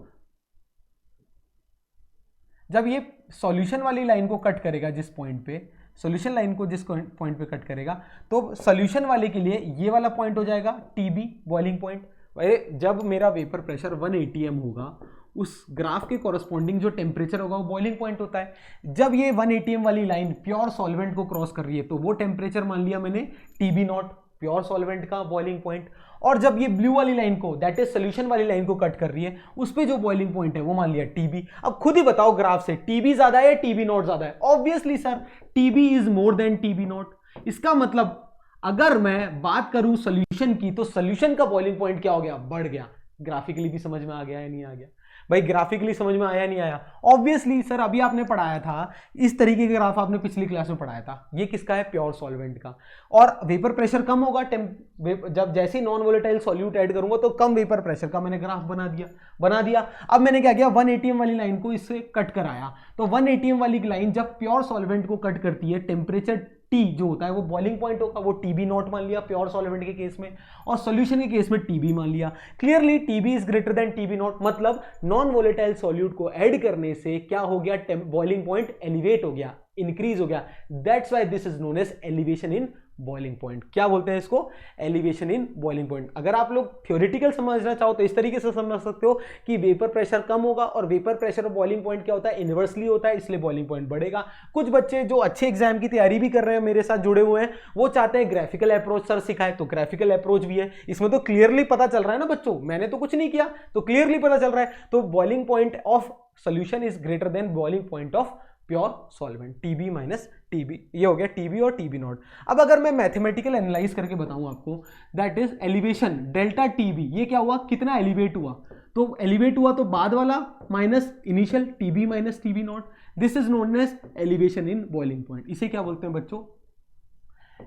जब ये सॉल्यूशन वाली लाइन को कट करेगा जिस पॉइंट पे, सॉल्यूशन लाइन को जिस पॉइंट पे कट करेगा, तो सॉल्यूशन वाले के लिए ये वाला पॉइंट हो जाएगा टीबी, बॉइलिंग पॉइंट। जब मेरा वेपर प्रेशर 1 atm होगा उस ग्राफ के कॉरस्पॉन्डिंग जो टेम्परेचर होगा वो बॉइलिंग पॉइंट होता है। जब ये 1 atm वाली लाइन प्योर सॉल्वेंट को क्रॉस कर रही है तो वो टेम्परेचर मान लिया मैंने टीबी नॉट, प्योर सॉल्वेंट का बॉइलिंग पॉइंट। और जब ये ब्लू वाली लाइन को, दैट इज सोल्यूशन वाली लाइन को कट कर रही है, उस पे जो बॉइलिंग पॉइंट है वो मान लिया टीबी। अब खुद ही बताओ ग्राफ से, टीबी ज्यादा है या टीबी नॉट ज्यादा है? Obviously sir TB is more than TB naught. इसका मतलब अगर मैं बात करूं सोल्यूशन की तो सोल्यूशन का बॉइलिंग पॉइंट क्या हो गया, बढ़ गया। ग्राफिकली भी समझ में आ गया या नहीं आ गया भाई, ग्राफिकली समझ में आया नहीं आया? ऑब्वियसली सर, अभी आपने पढ़ाया था इस तरीके का ग्राफ, आपने पिछली क्लास में पढ़ाया था। ये किसका है, प्योर सॉल्वेंट का। और वेपर प्रेशर कम होगा, जब जैसे ही नॉन वोलेटाइल सॉल्यूट ऐड करूंगा तो कम वेपर प्रेशर का मैंने ग्राफ बना दिया। अब मैंने क्या किया, 1 atm वाली लाइन को इससे कट कराया। तो 1 atm वाली लाइन जब प्योर सॉल्वेंट को कट करती है, टेम्परेचर टी जो होता है वो बॉइलिंग पॉइंट होगा, वो टीबी नॉट मान लिया प्योर सॉल्वेंट के केस में, और सॉल्यूशन के केस में टीबी मान लिया। Clearly TB is greater then TB naught, मतलब नॉन वोलेटाइल सॉल्यूट को ऐड करने से क्या हो गया, बॉइलिंग पॉइंट एलिवेट हो गया, इंक्रीज हो गया। That's why this is known as elevation in boiling point. क्या बोलते हैं इसको, एलिवेशन इन बॉइलिंग पॉइंट। अगर आप लोग थ्योरेटिकल समझना चाहो तो इस तरीके से समझ सकते हो कि वेपर प्रेशर कम होगा और वेपर प्रेशर और बॉइलिंग पॉइंट क्या होता है, इनवर्सली होता है, इसलिए बॉइलिंग पॉइंट बढ़ेगा। कुछ बच्चे जो अच्छे एग्जाम की तैयारी भी कर रहे हैं, मेरे साथ जुड़े हुए हैं, वो चाहते हैं ग्राफिकल अप्रोच सर सिखाए, तो ग्राफिकल अप्रोच भी है। इसमें तो क्लियरली पता चल रहा है ना बच्चों, मैंने तो कुछ नहीं किया, तो क्लियरली पता चल रहा है। तो boiling point of solution is greater then boiling point of pure solvent, TB minus TB. ये हो गया टीबी और टीबी नॉट। अब अगर मैं मैथमेटिकल एनालाइज करके बताऊं आपको, that is elevation delta TB, ये क्या हुआ, कितना एलिवेट हुआ, तो एलिवेट हुआ तो बाद वाला minus initial TB minus TB naught, this is known as elevation in boiling point. इसे क्या बोलते हैं बच्चों,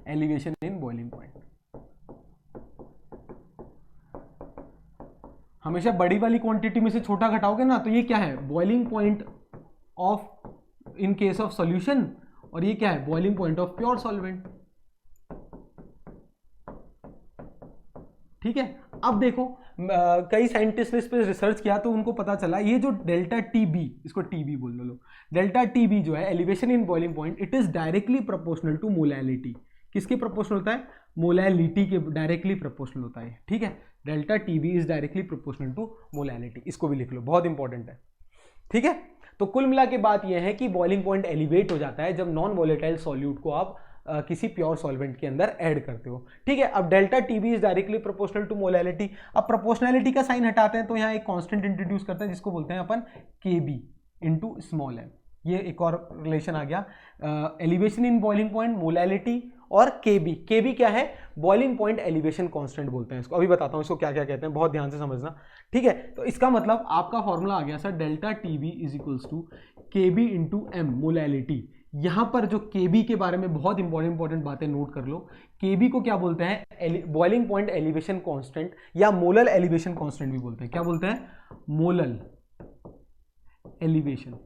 एलिवेशन इन बॉइलिंग पॉइंट। हमेशा बड़ी वाली क्वांटिटी में से छोटा घटाओगे ना, तो ये क्या है, boiling point of in case of solution, और ये क्या है, boiling point of pure solvent. ठीक है, अब देखो कई साइंटिस्ट ने इस पर रिसर्च किया तो उनको पता चला ये जो डेल्टा टी बी, इसको टी बी बोल लो, डेल्टा टी बी जो है elevation in boiling point, it is directly proportional to molality. किसके प्रोपोर्शनल होता है? मोलैलिटी के डायरेक्टली प्रोपोर्शनल होता है। ठीक है, delta T B is directly proportional to molality, इसको भी लिख लो, बहुत इंपॉर्टेंट है। ठीक है, तो कुल मिला के बात यह है कि बॉइलिंग पॉइंट एलिवेट हो जाता है जब नॉन वोलेटाइल सॉल्यूट को आप किसी प्योर सॉल्वेंट के अंदर ऐड करते हो। ठीक है, अब delta TB is directly proportional to molality. अब प्रोपोर्शनैलिटी का साइन हटाते हैं तो यहाँ एक कांस्टेंट इंट्रोड्यूस करते हैं जिसको बोलते हैं अपन के बी इंटू स्मॉल एम। ये एक और रिलेशन आ गया, elevation in boiling point, molality और के बी। के बी क्या है? बॉइलिंग पॉइंट एलिवेशन कांस्टेंट बोलते हैं इसको। अभी बताता हूँ इसको क्या क्या कहते हैं, बहुत ध्यान से समझना। ठीक है, तो इसका मतलब आपका फॉर्मूला आ गया sir, delta T B is equals to K B into M molality. यहां पर जो केबी के बारे में बहुत इंपॉर्टेंट बातें नोट कर लो। केबी को क्या बोलते हैं? बॉइलिंग पॉइंट एलिवेशन कांस्टेंट या मोलल एलिवेशन कांस्टेंट भी बोलते हैं। क्या बोलते हैं? Molal elevation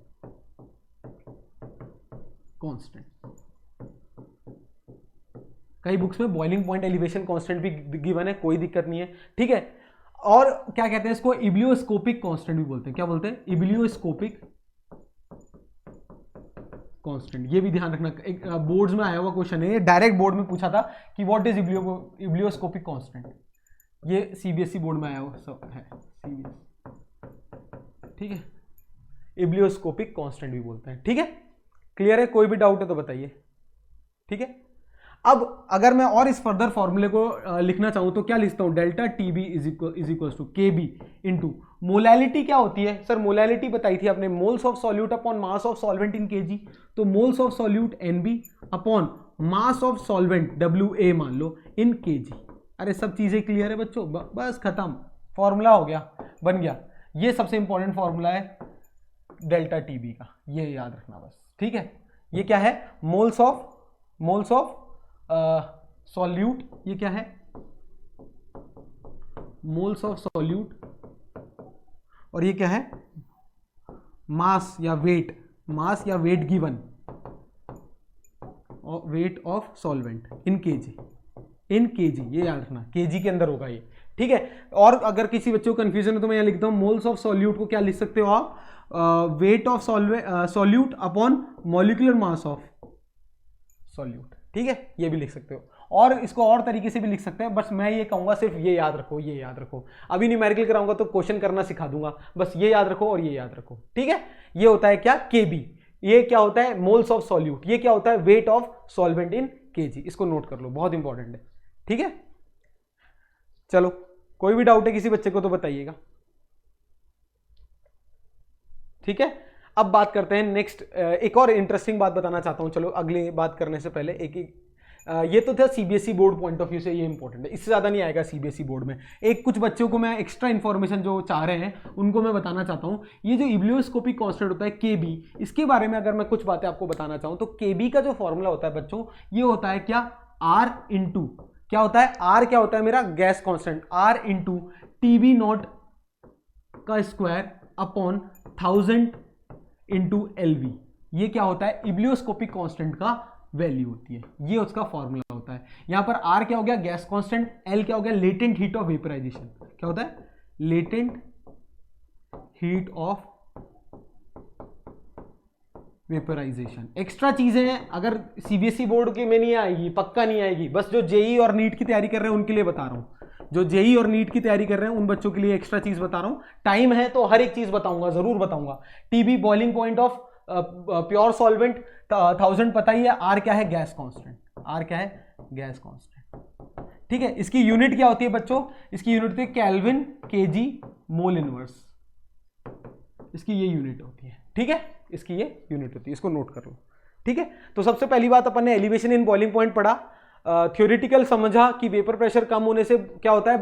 constant. कई बुक्स में बॉइलिंग पॉइंट एलिवेशन कांस्टेंट भी गिवन है, कोई दिक्कत नहीं है। ठीक है, और क्या कहते हैं इसको? इबिलियोस्कोपिक कांस्टेंट भी बोलते हैं। क्या बोलते हैं? Ebullioscopic constant. ये भी ध्यान रखना, एक बोर्ड्स में आया हुआ क्वेश्चन है, ये डायरेक्ट बोर्ड में पूछा था कि व्हाट इज इबिलियोस्कोपिक कांस्टेंट। ये सीबीएसई बोर्ड में आया हुआ सब है, सीबीएसई। ठीक है, इबिलियोस्कोपिक कांस्टेंट भी बोलते हैं। ठीक है, क्लियर है? कोई भी डाउट है तो बताइए। ठीक है, अब अगर मैं और इस फर्दर फॉर्मूले को लिखना चाहूं तो क्या लिखता हूं? Delta T B is equal to K B into molality. क्या होती है सर? मोलैलिटी बताई थी आपने, moles of solute upon mass of solvent in K G. तो moles of solute n B upon mass of solvent W A मान लो इन केजी। अरे सब चीजें क्लियर है बच्चों, बस खत्म, फॉर्मूला हो गया, बन गया। ये सबसे इंपॉर्टेंट फॉर्मूला है डेल्टा टी बी का, ये याद रखना बस। ठीक है, ये क्या है? Moles of solute. ये क्या है? Moles of solute. और ये क्या है? मास या wait given, wait of solvent in K G. ये याद रखना, केजी के अंदर होगा ये। ठीक है, और अगर किसी बच्चे को कंफ्यूजन है तो मैं यहाँ लिखता हूँ मोल्स ऑफ सॉल्यूट को क्या लिख सकते हो आप? Wait of solute upon molecular mass of solute. ठीक है, ये भी लिख सकते हो, और इसको और तरीके से भी लिख सकते हैं, बस मैं ये कहूंगा सिर्फ ये याद रखो, ये याद रखो। अभी न्यूमेरिकल कराऊंगा तो क्वेश्चन करना सिखा दूंगा, बस ये याद रखो और ये याद रखो। ठीक है, ये होता है क्या? केबी। ये क्या होता है? Moles of solute. ये क्या होता है? Wait of solvent in KG. इसको नोट कर लो, बहुत इंपॉर्टेंट है। ठीक है, चलो कोई भी डाउट है किसी बच्चे को तो बताइएगा। ठीक है, अब बात करते हैं नेक्स्ट। एक और इंटरेस्टिंग बात बताना चाहता हूं, चलो अगली बात करने से पहले ये तो था CBSE board point of view से, ये इंपॉर्टेंट है, इससे ज़्यादा नहीं आएगा सीबीएसई बोर्ड में। एक कुछ बच्चों को मैं एक्स्ट्रा इन्फॉर्मेशन जो चाह रहे हैं उनको मैं बताना चाहता हूँ। ये जो इबिलियोस्कोपिक कांस्टेंट होता है केबी, इसके बारे में अगर मैं कुछ बातें आपको बताना चाहूँ तो केबी का जो फॉर्मूला होता है बच्चों, ये होता है क्या? आर इंटू, क्या होता है? आर क्या होता है मेरा? Gas constant. R into TB naught का स्क्वायर अपॉन 1000 इंटू एलवी। ये क्या होता है? इबिलियोस्कोपिक कांस्टेंट का वैल्यू होती है, ये उसका फॉर्मूला होता है। यहां पर आर क्या हो गया? Gas constant. एल क्या हो गया? Latent heat of vaporisation. क्या होता है? Latent heat of vaporisation. Extra चीजें हैं, अगर सीबीएसई बोर्ड के में नहीं आएगी, पक्का नहीं आएगी, बस जो जेई और नीट की तैयारी कर रहे हैं उनके लिए बता रहा हूं। जो जेई और नीट की तैयारी कर रहे हैं उन बच्चों के लिए एक्स्ट्रा चीज बता रहा हूं। टाइम है तो हर एक चीज बताऊंगा, जरूर बताऊंगा। TB boiling point of pure solvent 1000 पता ही है। आर क्या है? Gas constant. आर क्या है? Gas constant. ठीक है, इसकी यूनिट क्या होती है बच्चों? इसकी यूनिट होती है केल्विन केजी मोल इनवर्स। इसकी ये यूनिट होती है। ठीक है, इसकी ये यूनिट होती है, इसको नोट कर लो। ठीक है, तो सबसे पहली बात अपन ने एलिवेशन इन बॉइलिंग पॉइंट पढ़ा, थ्योरेटिकल समझा कि वेपर प्रेशर कम होने से क्या होता है?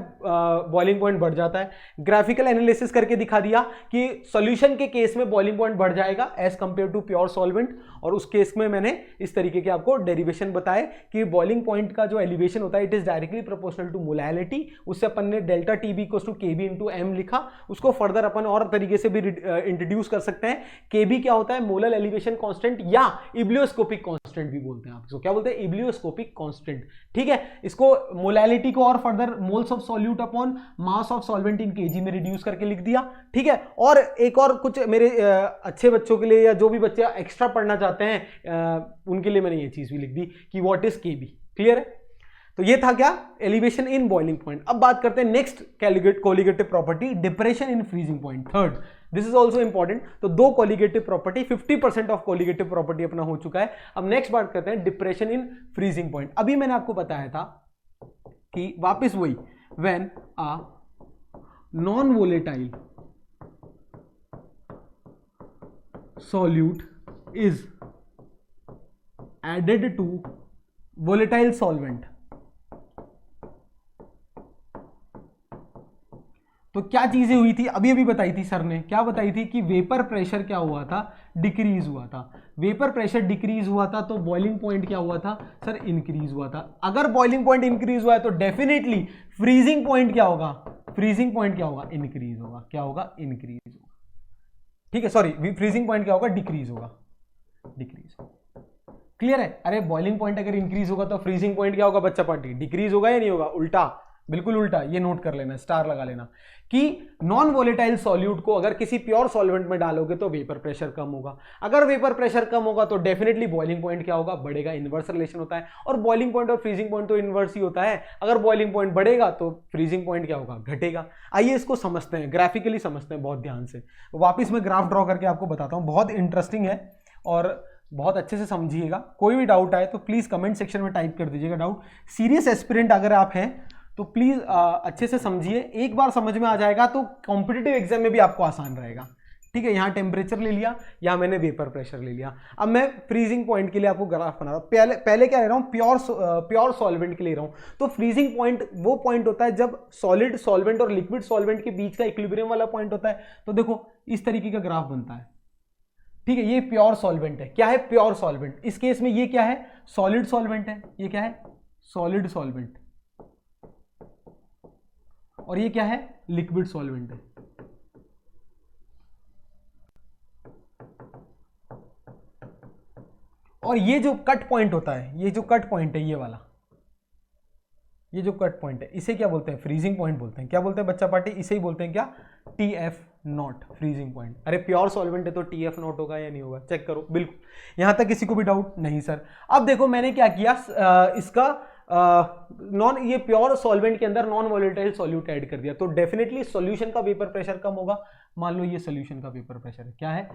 बॉइलिंग पॉइंट बढ़ जाता है। ग्राफिकल एनालिसिस करके दिखा दिया कि सॉल्यूशन के केस में बॉइलिंग पॉइंट बढ़ जाएगा as compare to pure solvent, और उस केस में मैंने इस तरीके के आपको डेरिवेशन बताए कि बॉइलिंग पॉइंट का जो एलिवेशन होता है it is directly proportional to molality. उससे अपन ने delta TB equals to KB into M लिखा। उसको फर्दर अपन और तरीके से भी इंट्रोड्यूस कर सकते हैं। केबी क्या होता है? मोलर एलिवेशन कांस्टेंट या इब्लियोस्कोपिक कांस्टेंट भी बोलते हैं। आप इसको क्या बोलते हैं? इब्लियोस्कोपिक कांस्टेंट। ठीक है, इसको मोलैलिटी को और further moles of solute upon mass of solvent in KG में रिड्यूस करके लिख दिया। ठीक है, और एक और कुछ मेरे अच्छे बच्चों के लिए या जो भी बच्चे एक्स्ट्रा पढ़ना चाहते हैं उनके लिए मैंने ये चीज भी लिख दी कि व्हाट इज केबी। क्लियर है? तो ये था क्या? Elevation in boiling point. अब बात करते हैं next colligative property, depression in freezing point. Third, this is also important. तो दो colligative property, 50% of colligative property अपना हो चुका है। अब नेक्स्ट बात करते हैं डिप्रेशन इन फ्रीजिंग पॉइंट। अभी मैंने आपको बताया था कि वापस वही, when a non volatile solute is added to volatile solvent, तो क्या चीजें हुई थी? अभी बताई थी सर ने, क्या बताई थी कि वेपर प्रेशर क्या हुआ था? डिक्रीज हुआ था। वेपर प्रेशर डिक्रीज हुआ था तो बॉइलिंग पॉइंट क्या हुआ था सर? इंक्रीज हुआ था। अगर बॉइलिंग पॉइंट इंक्रीज हुआ है तो डेफिनेटली फ्रीजिंग पॉइंट क्या होगा? फ्रीजिंग पॉइंट क्या होगा? इंक्रीज होगा। क्या होगा? इंक्रीज होगा। ठीक है, सॉरी, फ्रीजिंग पॉइंट क्या होगा? डिक्रीज होगा। डिक्रीज। क्लियर है? अरे बॉइलिंग पॉइंट अगर इंक्रीज होगा तो फ्रीजिंग पॉइंट क्या होगा बच्चा पार्टी? डिक्रीज होगा या नहीं होगा? उल्टा, बिल्कुल उल्टा। ये नोट कर लेना, स्टार लगा लेना कि नॉन वोलेटाइल सॉल्यूट को अगर किसी प्योर सॉल्वेंट में डालोगे तो वेपर प्रेशर कम होगा। अगर वेपर प्रेशर कम होगा तो डेफिनेटली बॉइलिंग पॉइंट क्या होगा? बढ़ेगा। इनवर्स रिलेशन होता है, और बॉइलिंग पॉइंट और फ्रीजिंग पॉइंट तो इनवर्स ही होता है। अगर बॉइलिंग पॉइंट बढ़ेगा तो फ्रीजिंग पॉइंट क्या होगा? घटेगा। आइए इसको समझते हैं, ग्राफिकली समझते हैं बहुत ध्यान से। वापिस मैं ग्राफ ड्रॉ करके आपको बताता हूँ, बहुत इंटरेस्टिंग है और बहुत अच्छे से समझिएगा। कोई भी डाउट आए तो प्लीज कमेंट सेक्शन में टाइप कर दीजिएगा डाउट। सीरियस एस्पिरेंट अगर आप हैं तो प्लीज अच्छे से समझिए। एक बार समझ में आ जाएगा तो कॉम्पिटिटिव एग्जाम में भी आपको आसान रहेगा। ठीक है, यहाँ टेम्परेचर ले लिया, यहाँ मैंने वेपर प्रेशर ले लिया। अब मैं फ्रीजिंग पॉइंट के लिए आपको ग्राफ बना रहा हूँ। पहले क्या ले रहा हूँ? प्योर सॉल्वेंट के ले रहा हूँ। तो फ्रीजिंग पॉइंट वो पॉइंट होता है जब सॉलिड सॉल्वेंट और लिक्विड सॉल्वेंट के बीच का इक्विलिब्रियम वाला पॉइंट होता है। तो देखो इस तरीके का ग्राफ बनता है। ठीक है, ये प्योर सॉल्वेंट है। क्या है? Pure solvent. इस केस में ये क्या है? सॉलिड सॉल्वेंट है। ये क्या है? Solid solvent. और ये क्या है? लिक्विड सॉल्वेंट है। और ये जो कट पॉइंट होता है, ये जो कट पॉइंट है, ये वाला, ये जो कट पॉइंट है, इसे क्या बोलते हैं? फ्रीजिंग पॉइंट बोलते हैं। क्या बोलते हैं बच्चा पार्टी? इसे ही बोलते हैं क्या? TF not, freezing point. अरे प्योर सॉल्वेंट है तो TF नॉट होगा या नहीं होगा? चेक करो। बिल्कुल, यहां तक किसी को भी डाउट नहीं सर? अब देखो मैंने क्या किया, इसका ये प्योर सॉल्वेंट के अंदर नॉन वोलेटाइल सॉल्यूट ऐड कर दिया तो डेफिनेटली सॉल्यूशन का वेपर प्रेशर कम होगा। मान लो ये सॉल्यूशन का वेपर प्रेशर है। क्या है?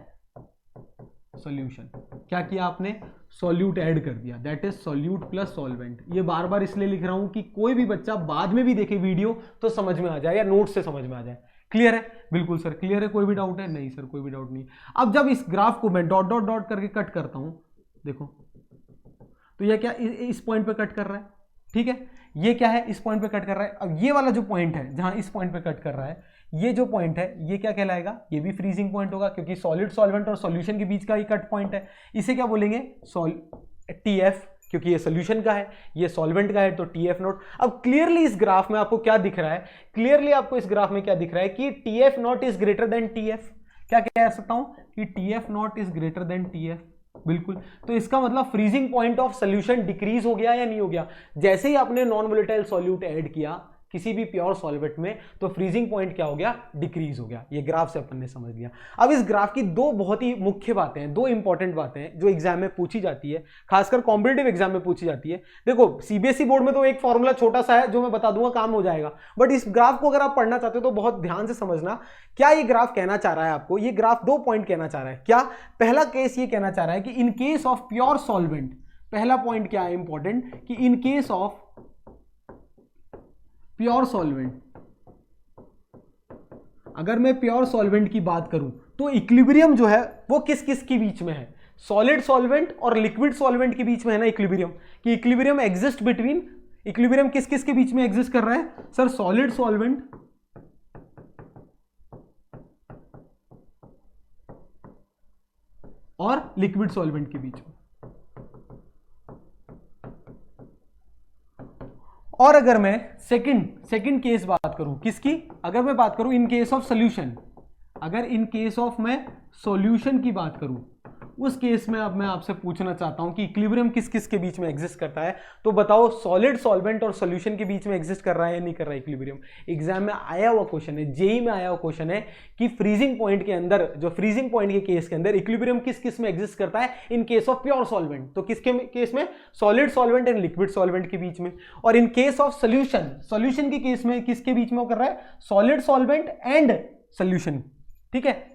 सॉल्यूशन। क्या किया आपने? सॉल्यूट ऐड कर दिया, that is solute plus solvent. ये बार बार इसलिए लिख रहा हूं कि कोई भी बच्चा बाद में भी देखे वीडियो तो समझ में आ जाए या नोट से समझ में आ जाए। क्लियर है? बिल्कुल सर क्लियर है। कोई भी डाउट है? नहीं सर कोई भी डाउट नहीं। अब जब इस ग्राफ को मैं डॉट डॉट डॉट करके कट करता हूं, देखो तो यह क्या इस पॉइंट पे कट कर रहा है। ठीक है, ये क्या है? इस पॉइंट पे कट कर रहा है। अब ये वाला जो पॉइंट है जहां इस पॉइंट पे कट कर रहा है, ये जो पॉइंट है ये क्या कहलाएगा? ये भी फ्रीजिंग पॉइंट होगा क्योंकि सॉलिड सॉल्वेंट और सॉल्यूशन के बीच का ही कट पॉइंट है। इसे क्या बोलेंगे? TF, क्योंकि ये सॉल्यूशन का है, ये सॉल्वेंट का है तो TF नॉट। अब क्लियरली इस ग्राफ में आपको क्या दिख रहा है? क्लियरली आपको इस ग्राफ में क्या दिख रहा है कि TF not is greater then TF। क्या कह सकता हूं कि TF not is greater then TF। बिल्कुल, तो इसका मतलब freezing point of solution decrease हो गया या नहीं हो गया? जैसे ही आपने नॉन वोलेटाइल सॉल्यूट ऐड किया किसी भी प्योर सॉल्वेंट में तो फ्रीजिंग पॉइंट क्या हो गया? डिक्रीज हो गया। ये ग्राफ से अपन ने समझ लिया। अब इस ग्राफ की दो बहुत ही मुख्य बातें हैं, दो इंपॉर्टेंट बातें हैं जो एग्जाम में पूछी जाती है, खासकर कॉम्पिटिटिव एग्जाम में पूछी जाती है। देखो CBSE बोर्ड में तो एक फॉर्मूला छोटा सा है जो मैं बता दूंगा, काम हो जाएगा। बट इस ग्राफ को अगर आप पढ़ना चाहते हो तो बहुत ध्यान से समझना क्या ये ग्राफ कहना चाह रहा है आपको। ये ग्राफ 2 पॉइंट कहना चाह रहा है। क्या? पहला केस ये कहना चाह रहा है कि in case of pure solvent, पहला पॉइंट क्या है इंपॉर्टेंट, कि in case of pure solvent, अगर मैं प्योर सॉल्वेंट की बात करूं तो इक्विलिब्रियम जो है वो किस किस के बीच में है? सॉलिड सॉल्वेंट और लिक्विड सॉल्वेंट के बीच में है ना इक्विलिब्रियम, कि इक्विलिब्रियम एग्जिस्ट बिटवीन, इक्विलिब्रियम किस किस के बीच में एग्जिस्ट कर रहा है सर? सॉलिड सॉल्वेंट और लिक्विड सॉल्वेंट के बीच में। और अगर मैं सेकंड केस बात करूं, किसकी? अगर मैं बात करूं इन केस ऑफ सॉल्यूशन, अगर इन केस ऑफ मैं सॉल्यूशन की बात करूं, उस केस में अब मैं आपसे पूछना चाहता हूं कि इक्विलिब्रियम किस किस के बीच में एग्जिस्ट करता है। तो बताओ सॉलिड सॉल्वेंट और सॉल्यूशन के बीच में एग्जिस्ट कर रहा है या नहीं कर रहा है इक्विलिब्रियम? एग्जाम में आया हुआ क्वेश्चन है, जेई में आया हुआ क्वेश्चन है कि फ्रीजिंग पॉइंट के अंदर, जो फ्रीजिंग पॉइंट के केस के अंदर इक्विलिब्रियम किस किस में एग्जिस्ट करता है in case of pure solvent. तो किसके केस में? Solid solvent and liquid solvent के बीच में। और इन केस ऑफ सॉल्यूशन के केस में किसके बीच में वो कर रहा है? Solid solvent and solution. ठीक है,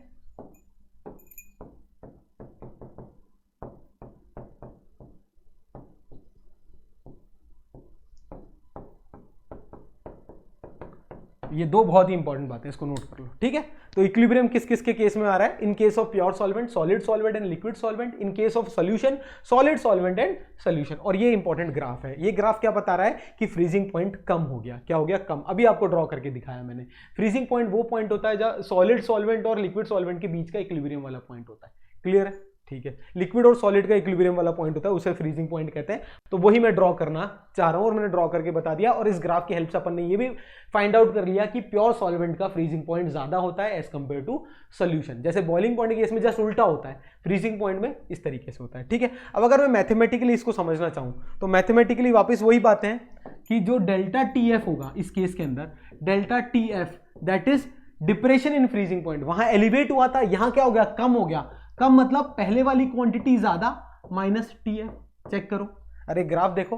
ये दो बहुत ही इंपॉर्टेंट बातें, इसको नोट कर लो। ठीक है, तो इक्विलिब्रियम किस किस के केस में आ रहा है? In case of pure solvent, solid solvent and liquid solvent. In case of solution, solid solvent and solution. और ये इंपॉर्टेंट ग्राफ है। ये ग्राफ क्या बता रहा है कि फ्रीजिंग पॉइंट कम हो गया। क्या हो गया? कम। अभी आपको ड्रॉ करके दिखाया मैंने। फ्रीजिंग पॉइंट वो पॉइंट होता है जहां सॉलिड सॉल्वेंट और लिक्विड सॉल्वेंट के बीच का इक्विलिब्रियम वाला पॉइंट होता है। क्लियर है? ठीक है, लिक्विड और सॉलिड का इक्विलिब्रियम वाला पॉइंट होता है, उसे फ्रीजिंग पॉइंट कहते हैं। तो वही मैं ड्रॉ करना चाह रहा हूं और मैंने ड्रॉ करके बता दिया। और इस ग्राफ की हेल्प से अपन ने ये भी फाइंड आउट कर लिया कि प्योर सॉल्वेंट का फ्रीजिंग पॉइंट ज्यादा होता है एज कंपेयर टू सॉल्यूशन। जैसे बॉइलिंग पॉइंट के केस में जस्ट उल्टा होता है, फ्रीजिंग पॉइंट में इस तरीके से होता है। ठीक है, अब अगर मैं मैथमेटिकली इसको समझना चाहूं तो मैथमेटिकली वापस वही बातें हैं कि जो डेल्टा टी एफ होगा इस केस के अंदर, delta T F that is depression in freezing point. वहां एलिवेट हुआ था, यहां क्या हो गया? कम हो गया। कम मतलब पहले वाली क्वांटिटी ज्यादा माइनस टीएफ। चेक करो, अरे ग्राफ देखो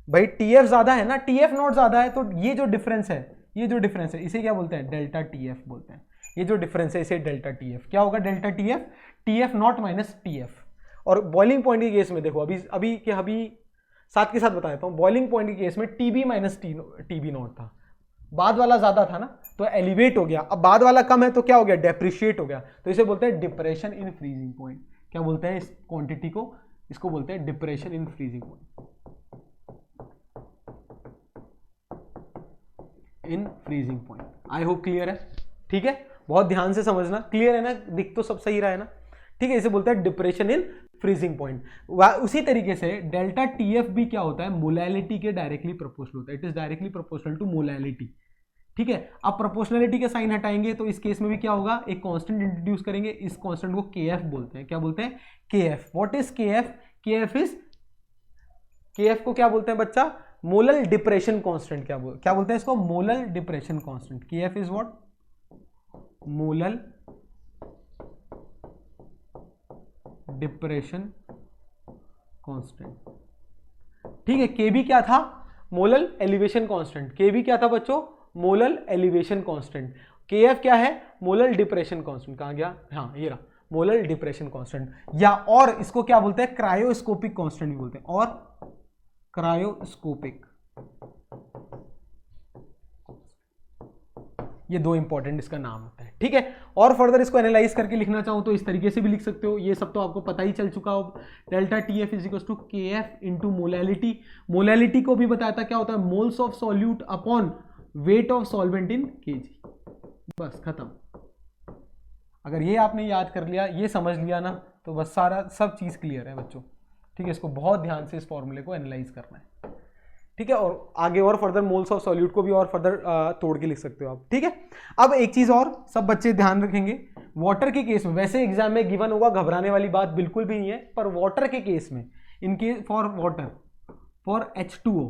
भाई, टीएफ ज्यादा है ना, टीएफ नॉट ज्यादा है। तो ये जो डिफरेंस है, ये जो डिफरेंस है इसे क्या बोलते हैं? डेल्टा टीएफ बोलते हैं। ये जो डिफरेंस है इसे डेल्टा टीएफ। क्या होगा? Delta TF, TF naught minus TF. और बॉइलिंग पॉइंट के केस में देखो, अभी साथ के साथ बता देता हूं। बॉइलिंग पॉइंट के केस में टीबी माइनस टीबी नॉट था, बाद वाला ज्यादा था ना, तो एलिवेट हो गया। अब बाद वाला कम है तो क्या हो गया? डेप्रिशिएट हो गया। तो इसे बोलते हैं डिप्रेशन इन फ्रीजिंग पॉइंट। क्या बोलते हैं इस क्वांटिटी को? इसको बोलते हैं depression in freezing point. In freezing point. I hope clear है। ठीक है, बहुत ध्यान से समझना। क्लियर है ना? दिख तो सब सही रहा है ना? ठीक है, इसे बोलते हैं डिप्रेशन इन फ्रीजिंग पॉइंट। उसी तरीके से डेल्टा टीएफ भी क्या होता है? मोलैलिटी के डायरेक्टली प्रोपोर्शनल होता है। It is directly proportional to molality. ठीक है, अब प्रोपोर्शनलिटी का साइन हटाएंगे तो इस केस में भी क्या होगा? एक कांस्टेंट इंट्रोड्यूस करेंगे। इस कांस्टेंट को केएफ बोलते हैं। क्या बोलते हैं? KF. What is KF? KF को क्या बोलते हैं बच्चा? Molal depression constant. क्या बोलते हैं इसको? Molal depression constant. KF is what? Molal depression constant. ठीक है, केबी क्या था? Molal elevation constant. केबी क्या था बच्चों? Molal elevation constant. केएफ क्या है? Molal depression constant. कहां गया? हाँ, ये रहा, मोलल डिप्रेशन कांस्टेंट। या और इसको क्या बोलते हैं? क्रायोस्कोपिक कांस्टेंट भी बोलते हैं। और क्रायोस्कोपिक, ये दो इंपॉर्टेंट इसका नाम होता है। ठीक है, और फर्दर इसको एनालाइज करके लिखना चाहूं तो इस तरीके से भी लिख सकते हो। ये सब तो आपको पता ही चल चुका हो। Delta T F is equal to K F into molality. Molality को भी बताया था क्या होता है? Moles of solute upon weight of solvent in KG. बस खत्म। अगर ये आपने याद कर लिया, ये समझ लिया ना, तो बस सारा सब चीज क्लियर है बच्चों। ठीक है, इसको बहुत ध्यान से इस फॉर्मूले को एनालाइज करना है। ठीक है, और आगे और फर्दर मोल्स ऑफ सॉल्यूट को भी और फर्दर तोड़ के लिख सकते हो आप। ठीक है, अब एक चीज और सब बच्चे ध्यान रखेंगे, वाटर के केस में, वैसे एग्जाम में गिवन होगा, घबराने वाली बात बिल्कुल भी नहीं है, पर वाटर के केस में, in case for water, for H2O,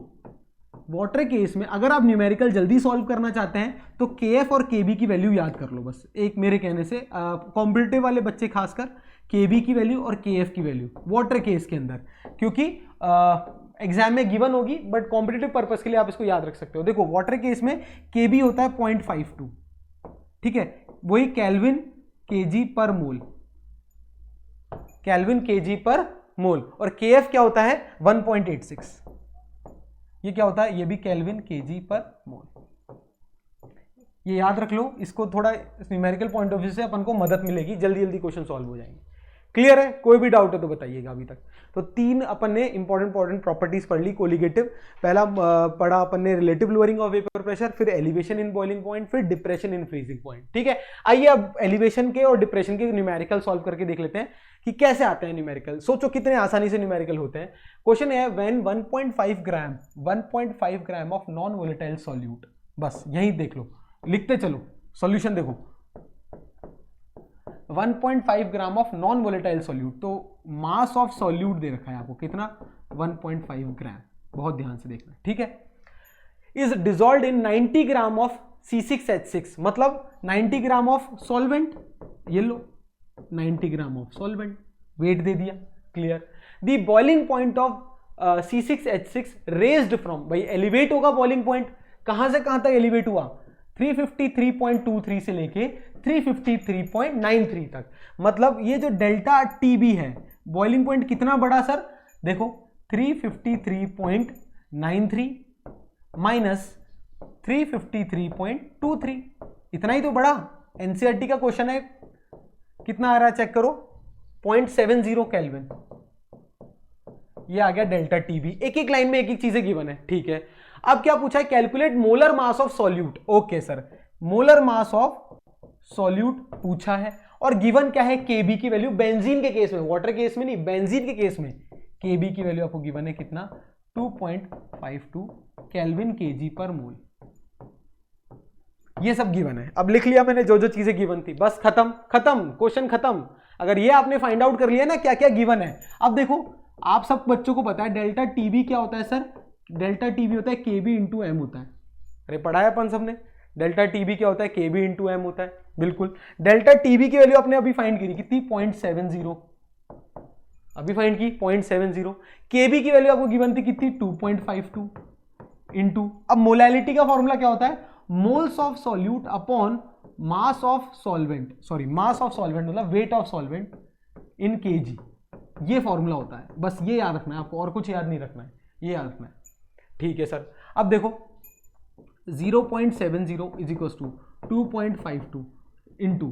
water case में अगर आप न्यूमेरिकल जल्दी सॉल्व करना चाहते हैं तो KF और KB की वैल्यू याद कर लो। बस एक मेरे कहने से, कॉम्पिटिटिव वाले बच्चे खासकर KB की वैल्यू और KF की वैल्यू वाटर केस के अंदर, क्योंकि एग्जाम में गिवन होगी, बट कॉम्पिटिटिव पर्पस के लिए आप इसको याद रख सकते हो। देखो वाटर केस में KB होता है 0.52, ठीक है, वही केल्विन केजी पर मोल, केल्विन केजी पर मोल, और KF क्या होता है 1.86, ये क्या होता है, ये भी केल्विन केजी पर मोल। ये याद रख लो, इसको थोड़ा न्यूमेरिकल पॉइंट ऑफ व्यू से अपन को मदद मिलेगी, जल्दी जल्दी क्वेश्चन सॉल्व हो जाएंगे। क्लियर है? कोई भी डाउट है तो बताइएगा अभी तक। तो 3 अपन ने इंपॉर्टेंट प्रॉपर्टीज पढ़ ली कोलिगेटिव। पहला पढ़ा अपन ने relative lowering of vapour pressure, फिर एलिवेशन इन बॉइलिंग पॉइंट, फिर डिप्रेशन इन फ्रीजिंग पॉइंट। ठीक है, आइए अब एलिवेशन के और डिप्रेशन के न्यूमेरिकल सॉल्व करके देख लेते हैं कि कैसे आते हैं न्यूमेरिकल। सोचो कितने आसानी से न्यूमेरिकल होते हैं। क्वेश्चन है when 1.5 gram of non volatile solute, बस यही देख लो, लिखते चलो, सॉल्यूशन देखो 1.5 gram of non volatile solute, तो मास ऑफ सॉल्यूट दे रखा है आपको कितना, 1.5 ग्राम, बहुत ध्यान से देखना, ठीक है। Is dissolved in 90 gram of C6H6, मतलब 90 ग्राम ऑफ सॉल्वेंट, ये लो 90 ग्राम ऑफ सॉल्वेंट, वेट दे दिया, clear. The boiling point of C6H6 raised from, भाई एलिवेट होगा बॉइलिंग पॉइंट, कहां से कहां तक एलिवेट हुआ, 353.23 से लेके 353.93 तक, मतलब ये जो डेल्टा टीबी है, बॉइलिंग पॉइंट कितना बड़ा सर, देखो 353.93 माइनस 353.23, इतना ही तो बड़ा। एनसीईआरटी का क्वेश्चन है, कितना आ रहा है चेक करो, 0.70 केल्विन, ये आ गया डेल्टा टीबी। एक एक लाइन में एक एक चीजें गिवन है, ठीक है। अब क्या पूछा है, calculate molar mass of solute, okay sir, molar mass of solute पूछा है, और गिवन क्या है, केबी की वैल्यू, बेंजीन के केस में, वाटर केस में नहीं, बेंजीन के केस में केबी की वैल्यू आपको गिवन है कितना, 2.52 केल्विन केजी पर मोल, ये सब गिवन है। अब लिख लिया मैंने जो जो चीजें गिवन थी, बस खत्म, क्वेश्चन खत्म। अगर ये आपने फाइंड आउट कर लिया ना क्या क्या गिवन है। अब देखो आप सब बच्चों को पता है डेल्टा टीबी क्या होता है सर, डेल्टा टीबी होता है केबी इंटू एम होता है, अरे पढ़ाया अपन सबने, डेल्टा टीबी क्या होता है, केबी इंटू एम होता है, बिल्कुल। डेल्टा टीबी की वैल्यू आपने अभी फाइंड की कितनी, 0.70, अभी फाइंड की 0.70। केबी की वैल्यू आपको गिवन थी कितनी, 2.52 इंटू, अब मोलैलिटी का फॉर्मूला क्या होता है, moles of solute upon mass of solvent, sorry mass of solvent मतलब weight of solvent in K G, ये फॉर्मूला होता है, बस ये याद रखना है आपको, और कुछ याद नहीं रखना है, ये याद रखना है, ठीक है सर। अब देखो 0.70 इज इक्वल्स टू 2.52 इंटू,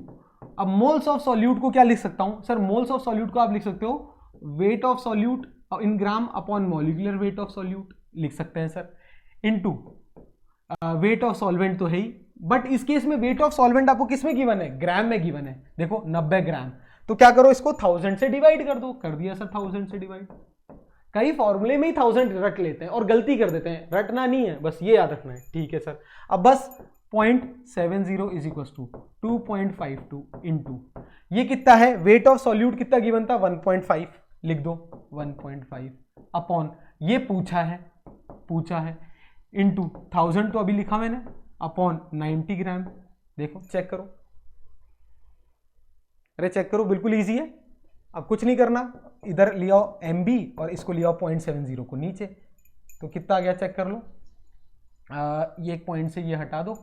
अब मोल्स ऑफ सॉल्यूट को क्या लिख सकता हूं सर, मोल्स ऑफ सॉल्यूट को आप लिख सकते हो wait of solute in gram upon molecular weight of solute लिख सकते हैं sir, into wait of solvent तो है ही, बट इस केस में वेट ऑफ सॉल्वेंट आपको किस में गिवन है, ग्राम में गिवन है, देखो 90 ग्राम, तो क्या करो इसको 1000 से डिवाइड कर दो, कर दिया सर 1000 से डिवाइड। कई फॉर्मूले में ही 1000 रट लेते हैं और गलती कर देते हैं, रटना नहीं है, बस ये याद रखना है, ठीक है सर। अब बस 0.70 इज इक्वल टू 2.52 इंटू, ये कितना है, वेट ऑफ सॉल्यूट कितना गिवन था, 1.5, लिख दो 1.5 अपॉन, ये पूछा है इंटू 1000 तो अभी लिखा मैंने, अपॉन 90 ग्राम, देखो चेक करो, अरे चेक करो, बिल्कुल इजी है। अब कुछ नहीं करना, इधर लिया MB और इसको लिया 0.70 को नीचे, तो कितना आ गया चेक कर लो, ये एक पॉइंट से ये हटा दो,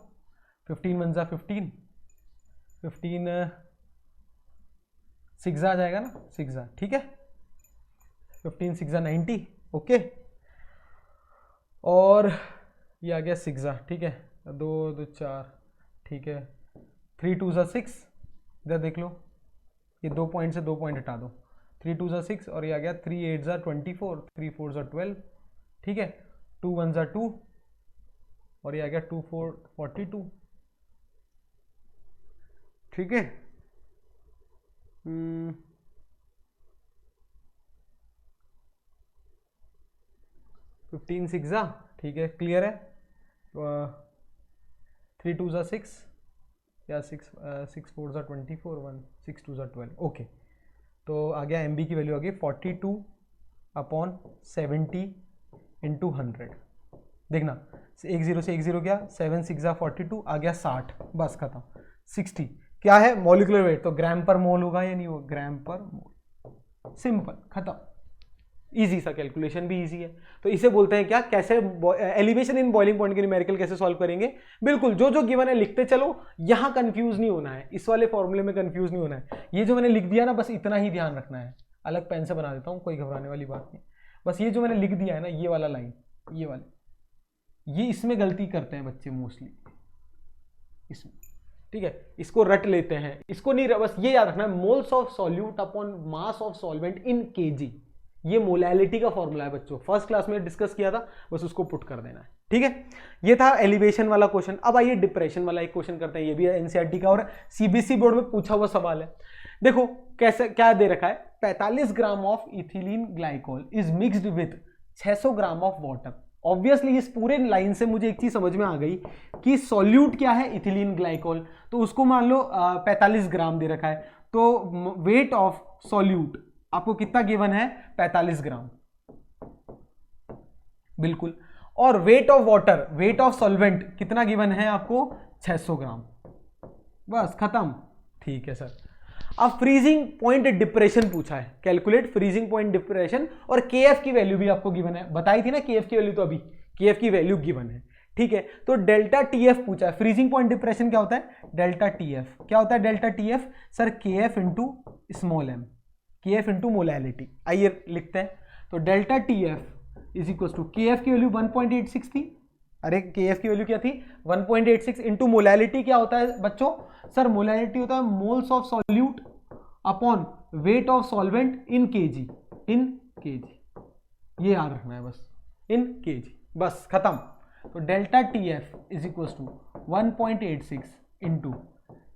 15 1 15, 15 6 आ जाएगा ना, 6, ठीक है, 15 6 90, ओके, और ये आ गया 6, ठीक है, 2 2 4, ठीक है, 3 2 6, इधर देख लो, ये 2 पॉइंट से 2 पॉइंट हटा दो, 3 2 6 और ये आ गया 3 8 24, 3 4 12, ठीक है, 2 1 2 और ये आ गया 2 4 42, ठीक है। 15 6, ठीक है, क्लियर है। 3 2 6 या 6 4 24, 1 6 2 12, ओके, तो आ गया MB की वैल्यू आ गई 42 अपॉन 70 इंटू 100, देखना 1 0 से 1 0 क्या, 7 6 42, आ गया 60, बस खत्म। 60 क्या है, मॉलिक्यूलर वेट, तो ग्राम पर मोल होगा या नहीं होगा, ग्राम पर मोल, सिंपल, खत्म, इजी सा, कैलकुलेशन भी इजी है। तो इसे बोलते हैं क्या, कैसे एलिवेशन इन बॉइलिंग पॉइंट के न्यूमेरिकल कैसे सॉल्व करेंगे, बिल्कुल जो जो गिवन है लिखते चलो, यहां कंफ्यूज नहीं होना है, इस वाले फॉर्मूले में कंफ्यूज नहीं होना है, ये जो मैंने लिख दिया ना बस इतना ही ध्यान रखना है, अलग पेन से बना देता हूं, कोई घबराने वाली बात नहीं, बस ये जो मैंने लिख दिया है ना, ये वाला लाइन, ये वाला, ये इसमें गलती करते हैं बच्चे मोस्टली, इसमें ठीक है, इसको रट लेते हैं, इसको नहीं, बस ये याद रखना है, moles of solute upon mass of solvent in K G, ये मोलैलिटी का फॉर्मूला है बच्चों, फर्स्ट क्लास में डिस्कस किया था, बस उसको पुट कर देना है। ठीक है, ये था एलिवेशन वाला क्वेश्चन। अब आइए डिप्रेशन वाला एक क्वेश्चन करते हैं, ये भी एनसीईआरटी का और सीबीएसई बोर्ड में पूछा हुआ सवाल है। देखो कैसे, क्या दे रखा है, 45 gram of ethylene glycol is mixed with 600 gram of water. Obviously इस पूरे लाइन से मुझे एक चीज समझ में आ गई कि सॉल्यूट क्या है, इथिलीन ग्लाइकोल, तो उसको मान लो 45 ग्राम दे रखा है, तो वेट ऑफ सॉल्यूट आपको कितना गिवन है, 45 ग्राम, बिल्कुल। और weight of water, wait of solvent कितना गिवन है आपको, 600 ग्राम, बस खत्म। ठीक है सर, अब फ्रीजिंग पॉइंट डिप्रेशन पूछा है, कैलकुलेट फ्रीजिंग पॉइंट डिप्रेशन, और केएफ की वैल्यू भी आपको गिवन है, बताई थी ना केएफ की वैल्यू, तो अभी केएफ की वैल्यू गिवन है। ठीक है, तो डेल्टा टीएफ पूछा है, फ्रीजिंग पॉइंट डिप्रेशन क्या होता है, डेल्टा टीएफ, क्या होता है delta TF sir, KF into small M, KF into molality. आइए लिखते हैं, तो delta TF is equal to, KF की वैल्यू 1.86 थी, अरे केएफ की वैल्यू क्या थी, 1.86 इंटू मोलैलिटी क्या होता है बच्चों, सर मोलैलिटी होता है moles of solute upon weight of solvent in KG, in K G, ये याद रखना है बस, इन केजी, बस खत्म। तो delta TF is equal to 1.86 into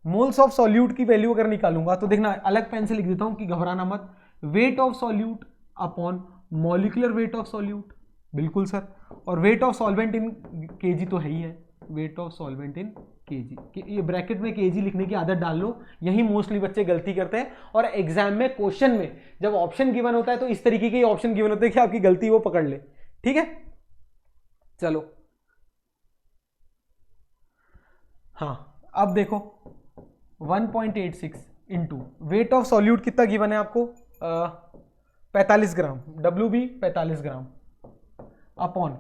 moles of solute की वैल्यू अगर निकालूंगा तो देखना, अलग पेन से लिख देता हूं कि घबराना मत, wait of solute upon molecular weight of solute, बिल्कुल सर, और wait of solvent in K G तो है ही है, wait of solvent in K G, ये ब्रैकेट में केजी लिखने की आदत डाल लो, यही मोस्टली बच्चे गलती करते हैं, और एग्जाम में क्वेश्चन में जब ऑप्शन गिवन होता है तो इस तरीके के ऑप्शन गिवन होते हैं कि आपकी गलती वो पकड़ ले। ठीक है, चलो हाँ, अब देखो 1.86 इंटू वेट ऑफ सॉल्यूट कितना गिवन है आपको, 45 ग्राम, डब्ल्यू बी 45 ग्राम अपॉन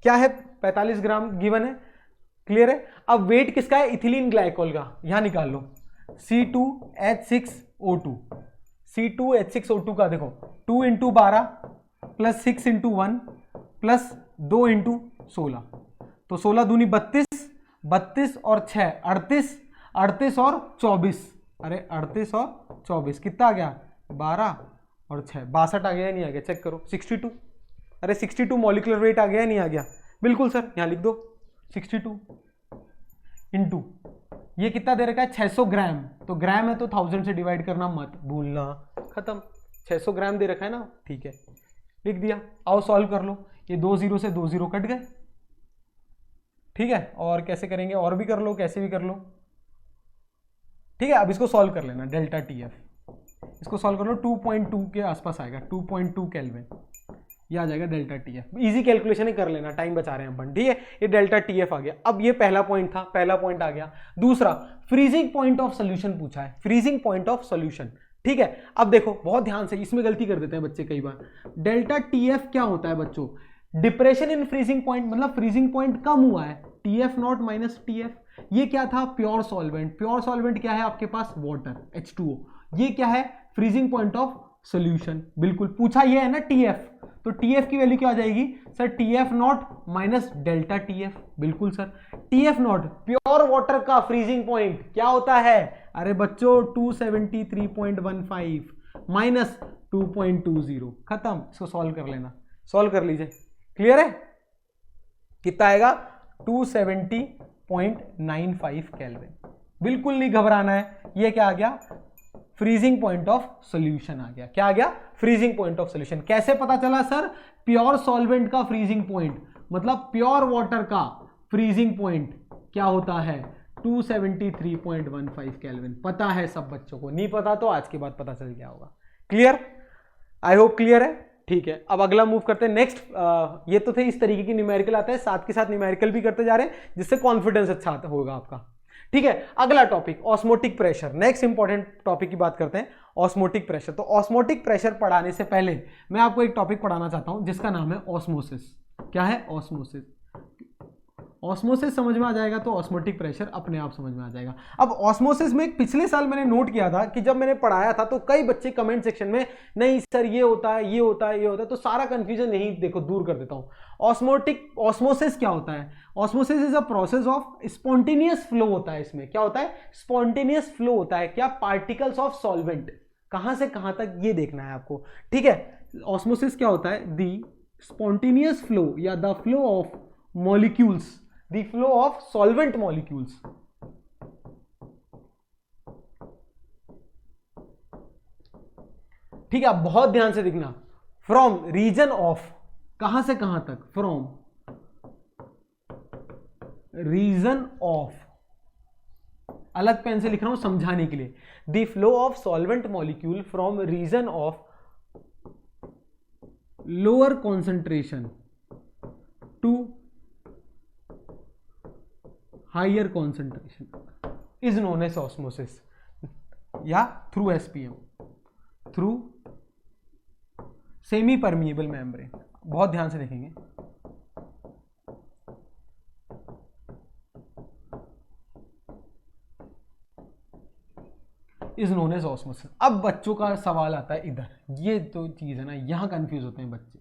क्या है, 45 ग्राम गिवन है, क्लियर है। अब वेट किसका है, इथिलीन ग्लाइकोल का, यहां निकाल लो, C2H6O2, C2H6O2 का देखो 2 into 12 plus 6 into 1 plus 2 into 16, तो 16 दूनी 32, 32 और 6 38, 38 और 24, अरे 38 और 24 कितना आ गया, 12 और 6 62 आ गया या नहीं आ गया, चेक करो, 62, अरे 62 मॉलिक्यूलर वेट आ गया या नहीं आ गया, बिल्कुल सर, यहां लिख दो 62 इंटू ये कितना दे रखा है, 600 ग्राम, तो ग्राम है तो 1000 से डिवाइड करना मत भूलना, खत्म, 600 ग्राम दे रखा है ना, ठीक है, लिख दिया। आओ सॉल्व कर लो, ये 2 0 से 2 0 कट गए, ठीक है, और कैसे करेंगे, और भी कर लो, कैसे भी कर लो, ठीक है। अब इसको सॉल्व कर लेना, डेल्टा टीएफ, इसको सॉल्व कर लो, 2.2 के आसपास आएगा, 2.2 केल्विन, ये आ जाएगा डेल्टा टीएफ, इजी कैलकुलेशन ही कर लेना, टाइम बचा रहे हैं अपन, ठीक है। ये डेल्टा टीएफ आ गया। अब ये पहला पॉइंट था, पहला पॉइंट आ गया। दूसरा, फ्रीजिंग पॉइंट ऑफ सोल्यूशन पूछा है, फ्रीजिंग पॉइंट ऑफ सोल्यूशन, ठीक है। अब देखो बहुत ध्यान से, इसमें गलती कर देते हैं बच्चे कई बार। डेल्टा टीएफ क्या होता है बच्चों, डिप्रेशन इन फ्रीजिंग पॉइंट, मतलब फ्रीजिंग पॉइंट कम हुआ है, टीएफ नॉट माइनस टीएफ। ये क्या था, प्योर सॉल्वेंट, प्योर सॉल्वेंट क्या है आपके पास, वाटर, H2O। ये क्या है, फ्रीजिंग पॉइंट ऑफ सोल्यूशन, बिल्कुल पूछा ये है ना टीएफ, तो टीएफ की वैल्यू क्या आ जाएगी sir, T F naught minus delta T F, बिल्कुल sir. T F naught pure water का फ्रीजिंग पॉइंट क्या होता है, अरे बच्चों 273.15 माइनस 2.20, खत्म। इसको सॉल्व कर लेना, सॉल्व कर लीजिए, क्लियर है, कितना आएगा 270.95 केल्विन, बिल्कुल नहीं घबराना है। ये क्या आ गया, फ्रीजिंग पॉइंट ऑफ सॉल्यूशन आ गया, क्या आ गया, फ्रीजिंग पॉइंट ऑफ सॉल्यूशन। कैसे पता चला सर, प्योर सॉल्वेंट का फ्रीजिंग पॉइंट, मतलब प्योर वाटर का फ्रीजिंग पॉइंट क्या होता है, 273.15 केल्विन। पता है सब बच्चों को, नहीं पता तो आज के बाद पता चल गया होगा, क्लियर, आई होप क्लियर है, ठीक है। अब अगला मूव करते हैं नेक्स्ट। ये तो थे इस तरीके की न्यूमेरिकल आते हैं, साथ के साथ न्यूमेरिकल भी करते जा रहे हैं, जिससे कॉन्फिडेंस अच्छा होगा आपका, ठीक है। अगला topic osmotic pressure, next important topic की बात करते हैं, ऑस्मोटिक प्रेशर। तो ऑस्मोटिक प्रेशर पढ़ाने से पहले मैं आपको एक टॉपिक पढ़ाना चाहता हूं जिसका नाम है ऑस्मोसिस। क्या है, ऑस्मोसिस। ऑस्मोसिस समझ में आ जाएगा तो ऑस्मोटिक प्रेशर अपने आप समझ में आ जाएगा। अब ऑस्मोसिस में पिछले साल मैंने नोट किया था कि जब मैंने पढ़ाया था तो कई बच्चे कमेंट सेक्शन में नहीं सर ये होता है, ये होता है, ये होता है, तो सारा कंफ्यूजन यही देखो दूर कर देता हूं। ऑस्मोसिस क्या होता है? Osmosis is a process of spontaneous flow होता है। इसमें क्या होता है? स्पॉन्टेनियस फ्लो होता है। क्या? पार्टिकल्स ऑफ सॉल्वेंट, कहां से कहां तक ये देखना है आपको, ठीक है। ऑस्मोसिस क्या होता है? द स्पॉन्टेनियस फ्लो या the flow of molecules, the flow of solvent molecules ठीक है। आप बहुत ध्यान से देखना। फ्रॉम रीजन ऑफ, कहां से कहां तक? फ्रॉम रीजन ऑफ, अलग पेन से लिख रहा हूं समझाने के लिए। The flow of solvent molecule from region of lower concentration to higher concentration is known as osmosis या through S P M, through semi permeable membrane. बहुत ध्यान से देखेंगे। Is known as osmosis. अब बच्चों का सवाल आता है इधर, ये तो चीज है ना, यहां कंफ्यूज होते हैं बच्चे,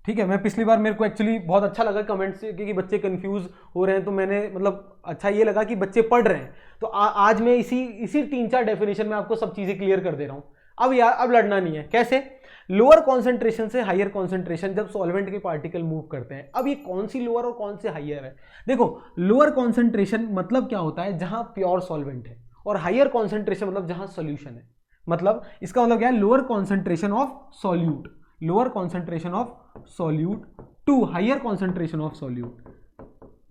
ठीक है। मैं पिछली बार मेरे को एक्चुअली बहुत अच्छा लगा कमेंट से कि बच्चे कंफ्यूज हो रहे हैं, तो मैंने मतलब अच्छा ये लगा कि बच्चे पढ़ रहे हैं, तो आज मैं इसी 3-4 डेफिनेशन में आपको सब चीजें क्लियर कर दे रहा हूं। अब लड़ना नहीं है। कैसे? लोअर कॉन्सेंट्रेशन से हायर कॉन्सेंट्रेशन जब सॉल्वेंट के पार्टिकल मूव करते हैं। अब ये कौन सी लोअर और कौन सी हायर है? देखो, लोअर कॉन्सेंट्रेशन मतलब क्या होता है? जहां प्योर सॉल्वेंट है, और हायर कॉन्सेंट्रेशन मतलब जहां सोल्यूशन है। मतलब इसका मतलब क्या है? Lower concentration of solute, lower concentration of solute to higher concentration of solute.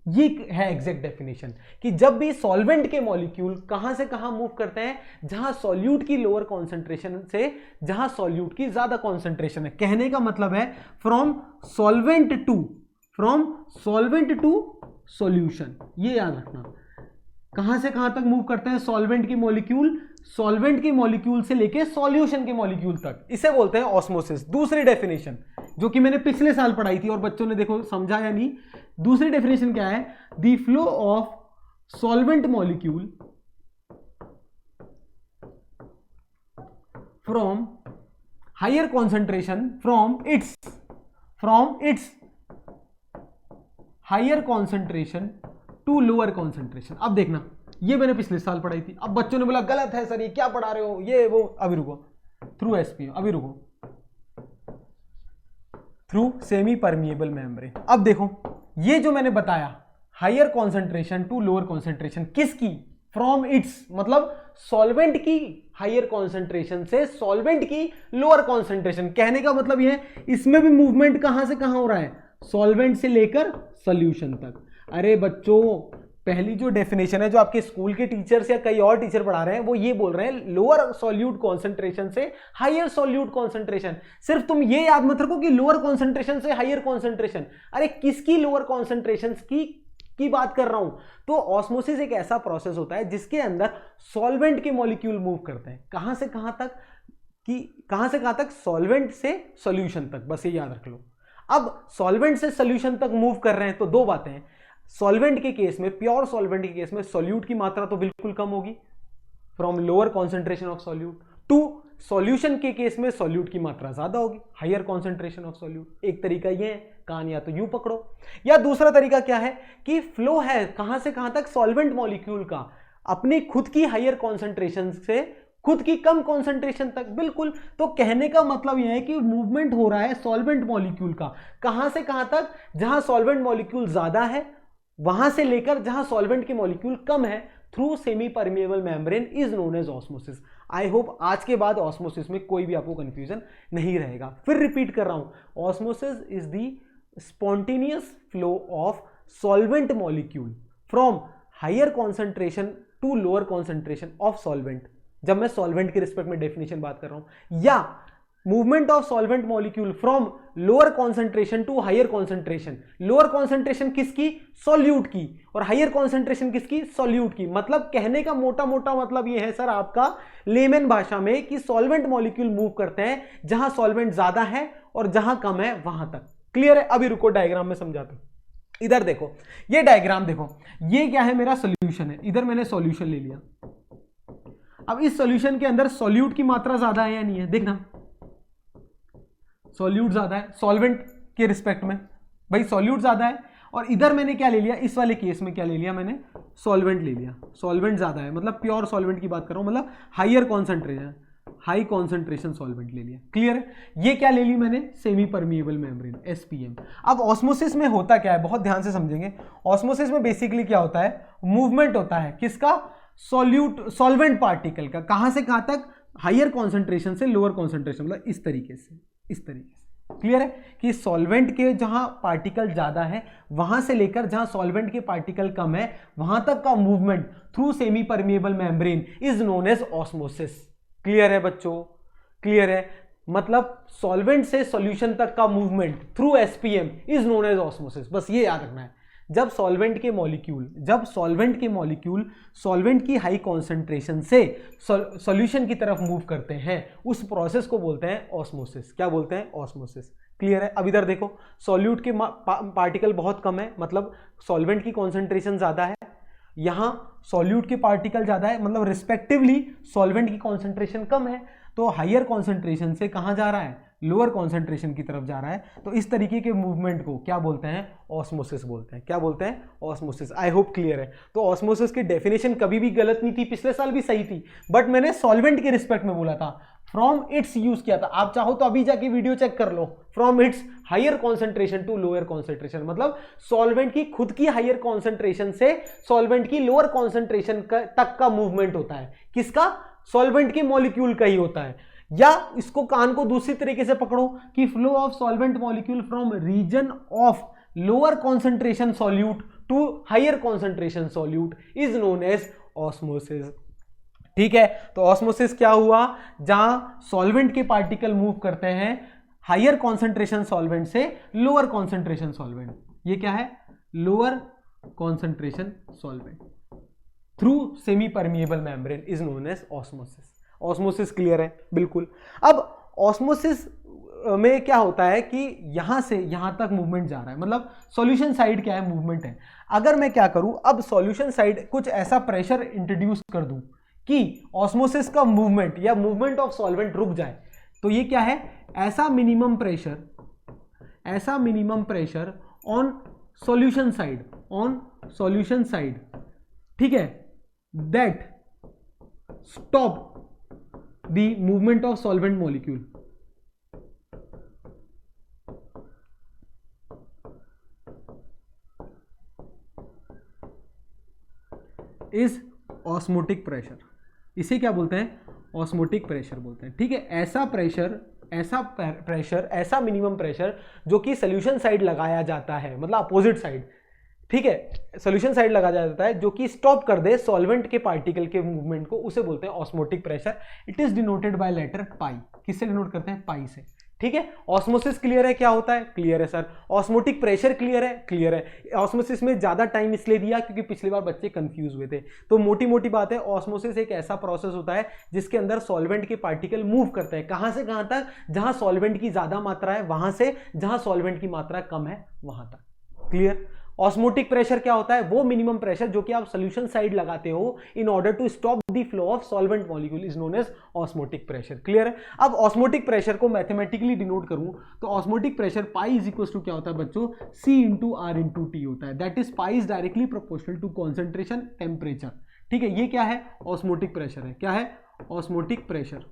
ये है एग्जैक्ट डेफिनेशन कि जब भी सॉल्वेंट के मॉलिक्यूल कहां से कहां मूव करते हैं, जहां सॉल्यूट की लोअर कॉन्सेंट्रेशन से जहां सॉल्यूट की ज्यादा कॉन्सेंट्रेशन है। कहने का मतलब है फ्रॉम सॉल्वेंट टू सॉल्यूशन। ये याद रखना, कहां से कहां तक मूव करते हैं सॉल्वेंट की मॉलिक्यूल, सॉल्वेंट की मॉलिक्यूल से लेके सॉल्यूशन के मॉलिक्यूल तक। इसे बोलते हैं ऑस्मोसिस। दूसरी डेफिनेशन जो कि मैंने पिछले साल पढ़ाई थी और बच्चों ने देखो समझा या नहीं। दूसरी डेफिनेशन क्या है? The flow of solvent molecule from higher concentration from its higher concentration to lower concentration. अब देखना, ये मैंने पिछले साल पढ़ाई थी। अब बच्चों ने बोला गलत है सर, ये क्या पढ़ा रहे हो, ये वो। अभी रुको, थ्रू एसपीएम, अभी रुको, थ्रू सेमी परमिएबल मेम्ब्रेन। अब देखो, ये जो मैंने बताया higher concentration to lower concentration, किसकी? फ्रॉम इट्स, मतलब सॉल्वेंट की हायर कॉन्सेंट्रेशन से सॉल्वेंट की लोअर कॉन्सेंट्रेशन। कहने का मतलब यह है इसमें भी मूवमेंट कहां से कहां हो रहा है? सॉल्वेंट से लेकर सॉल्यूशन तक। अरे बच्चों, पहली जो डेफिनेशन है जो आपके स्कूल के टीचर्स या कई और टीचर पढ़ा रहे हैं, वो ये बोल रहे हैं लोअर सॉल्यूट कॉन्सेंट्रेशन से हायर सॉल्यूट कॉन्सेंट्रेशन। सिर्फ तुम ये याद मत रखो कि लोअर कॉन्सेंट्रेशन से हायर कॉन्सेंट्रेशन। अरे किसकी लोअर कॉन्सेंट्रेशन की बात कर रहा हूं? तो ऑस्मोसिस एक ऐसा प्रोसेस होता है जिसके अंदर सॉल्वेंट के मॉलिक्यूल मूव करते हैं। कहां से कहां तक? सॉल्वेंट से सॉल्यूशन तक। बस ये याद रख लो। अब सॉल्वेंट से सॉल्यूशन तक मूव कर रहे हैं तो दो बातें हैं। सॉल्वेंट के केस में, प्योर सॉल्वेंट के केस में सॉल्यूट की मात्रा तो बिल्कुल कम होगी from lower concentration of solute, to solution के केस में सॉल्यूट की मात्रा ज्यादा होगी, हायर कॉन्सेंट्रेशन ऑफ सॉल्यूट। एक तरीका ये है, कान या तो यूं पकड़ो, या दूसरा तरीका क्या है कि फ्लो है कहां से कहां तक सॉल्वेंट मॉलिक्यूल का अपनी खुद की हायर कॉन्सेंट्रेशन से खुद की कम कॉन्सेंट्रेशन तक। बिल्कुल। तो कहने का मतलब यह है कि मूवमेंट हो रहा है सॉल्वेंट मॉलिक्यूल का कहां से कहां तक? जहां सॉल्वेंट मॉलिक्यूल ज्यादा है वहां से लेकर जहां सॉल्वेंट की मॉलिक्यूल कम है, through semi permeable membrane is known as osmosis. I hope आज के बाद ऑस्मोसिस में कोई भी आपको कंफ्यूजन नहीं रहेगा। फिर रिपीट कर रहा हूं, osmosis is the spontaneous flow of solvent molecule from higher concentration to lower concentration of solvent. जब मैं सॉल्वेंट के रिस्पेक्ट में डेफिनेशन बात कर रहा हूं, या movement of solvent molecule from lower concentration to higher concentration. Lower concentration किसकी? सॉल्यूट की, और हायर कॉन्सेंट्रेशन किसकी? सॉल्यूट की। मतलब कहने का मोटा मोटा मतलब यह है सर आपका लेमन भाषा में कि सॉल्वेंट मॉलिक्यूल मूव करते हैं जहां सॉल्वेंट ज्यादा है और जहां कम है वहां तक। क्लियर है? अभी रुको, डायग्राम में समझाता हूं। इधर देखो, ये डायग्राम देखो, ये क्या है, मेरा सॉल्यूशन है, इधर मैंने सॉल्यूशन ले लिया। अब इस सॉल्यूशन के अंदर सॉल्यूट की मात्रा ज्यादा है या नहीं है, देखना सॉल्यूट ज्यादा है सॉल्वेंट के रिस्पेक्ट में, भाई सॉल्यूट ज्यादा है। और इधर मैंने क्या ले लिया, इस वाले केस में क्या ले लिया मैंने, सॉल्वेंट ले लिया, सॉल्वेंट ज्यादा है, मतलब प्योर सॉल्वेंट की बात कर रहा हूं, मतलब higher concentration, high concentration solvent ले लिया। क्लियर है, ये क्या ले ली मैंने, सेमी परमिएबल मेम्ब्रेन एसपीएम। अब ऑस्मोसिस में होता क्या है, बहुत ध्यान से समझेंगे। ऑस्मोसिस में बेसिकली क्या होता है, मूवमेंट होता है किसका, सॉल्वेंट पार्टिकल का, कहां से कहां तक, हायर कॉन्सेंट्रेशन से लोअर कॉन्सेंट्रेशन, मतलब इस तरीके से, इस तरीके से। क्लियर है कि सॉल्वेंट के जहां पार्टिकल ज्यादा है वहां से लेकर जहां सॉल्वेंट के पार्टिकल कम है वहां तक का movement through semi permeable membrane is known as osmosis. Clear है बच्चों, क्लियर है, मतलब सॉल्वेंट से सॉल्यूशन तक का movement through SPM is known as osmosis. बस ये याद रखना है, जब सॉल्वेंट के मॉलिक्यूल सॉल्वेंट की हाई कॉन्सेंट्रेशन से सॉल्यूशन की तरफ मूव करते हैं, उस प्रोसेस को बोलते हैं ऑस्मोसिस। क्या बोलते हैं, ऑस्मोसिस। क्लियर है, अब इधर देखो, सॉल्यूट के पार्टिकल बहुत कम है, मतलब सॉल्वेंट की कॉन्सेंट्रेशन ज्यादा है, यहां सॉल्यूट के पार्टिकल ज्यादा है, मतलब रिस्पेक्टिवली सॉल्वेंट की कॉन्सेंट्रेशन कम है, तो हायर कॉन्सेंट्रेशन से कहां जा रहा है, लोअर कॉन्सेंट्रेशन की तरफ जा रहा है। तो इस तरीके के मूवमेंट को क्या बोलते हैं, ऑस्मोसिस बोलते हैं। क्या बोलते हैं, ऑस्मोसिस। आई होप क्लियर है। तो ऑस्मोसिस की डेफिनेशन कभी भी गलत नहीं थी, पिछले साल भी सही थी, बट मैंने सॉल्वेंट के रिस्पेक्ट में बोला था, फ्रॉम इट्स यूज किया था। आप चाहो तो अभी जाके वीडियो चेक कर लो, from its higher concentration to lower concentration, मतलब सॉल्वेंट की खुद की हायर कॉन्सेंट्रेशन से सॉल्वेंट की लोअर कॉन्सेंट्रेशन तक का मूवमेंट होता है, किसका, सॉल्वेंट के मॉलिक्यूल का ही होता है। या इसको कान को दूसरी तरीके से पकड़ो कि flow of solvent molecule from region of lower concentration solute to higher concentration solute is known as osmosis. ठीक है, तो ऑस्मोसिस क्या हुआ, जहां सॉल्वेंट के पार्टिकल मूव करते हैं हायर कॉन्सेंट्रेशन सॉल्वेंट से लोअर कॉन्सेंट्रेशन सॉल्वेंट, ये क्या है, lower concentration solvent through semi permeable membrane is known as osmosis. Osmosis clear है, बिल्कुल। अब ऑस्मोसिस में क्या होता है कि यहां से यहां तक मूवमेंट जा रहा है, मतलब सॉल्यूशन साइड क्या है, मूवमेंट है। अगर मैं क्या करूं, अब सॉल्यूशन साइड कुछ ऐसा प्रेशर इंट्रोड्यूस कर दूं कि ऑस्मोसिस का मूवमेंट या मूवमेंट ऑफ सॉल्वेंट रुक जाए, तो ये क्या है, ऐसा minimum pressure on solution side, ठीक है, that stop the movement of solvent molecule is osmotic pressure। इसे क्या बोलते हैं, ऑस्मोटिक प्रेशर बोलते हैं। ठीक है, ऐसा प्रेशर, ऐसा मिनिमम प्रेशर जो कि सोल्यूशन साइड लगाया जाता है, मतलब अपोजिट साइड, ठीक है, सोल्यूशन साइड लगा जाता है, जो कि स्टॉप कर दे सॉल्वेंट के पार्टिकल के मूवमेंट को, उसे बोलते हैं osmotic pressure. It is denoted by letter pi. किससे डिनोट करते हैं, पाई से। ठीक है, ऑस्मोसिस क्लियर है, क्या होता है, क्लियर है सर। ऑस्मोटिक प्रेशर क्लियर है, क्लियर है। ऑस्मोसिस में ज्यादा टाइम इसलिए दिया क्योंकि पिछली बार बच्चे कंफ्यूज हुए थे। तो मोटी मोटी बात है, ऑस्मोसिस एक ऐसा प्रोसेस होता है जिसके अंदर सॉल्वेंट के पार्टिकल मूव करते हैं, कहां से कहां तक, जहां सॉल्वेंट की ज्यादा मात्रा है वहां से जहां सॉल्वेंट की मात्रा कम है वहां तक। क्लियर। ऑस्मोटिक प्रेशर क्या होता है, वो मिनिमम प्रेशर जो कि आप सोल्यूशन साइड लगाते हो in order to stop the flow of solvent molecule is known as osmotic pressure. Clear है। अब ऑस्मोटिक प्रेशर को मैथमेटिकली डिनोट करूं तो osmotic pressure pi is equal to क्या होता है बच्चों, C into R into T होता है। That is pi is directly proportional to concentration temperature. ठीक है, ये क्या है, ऑस्मोटिक प्रेशर है। क्या है, ऑस्मोटिक प्रेशर।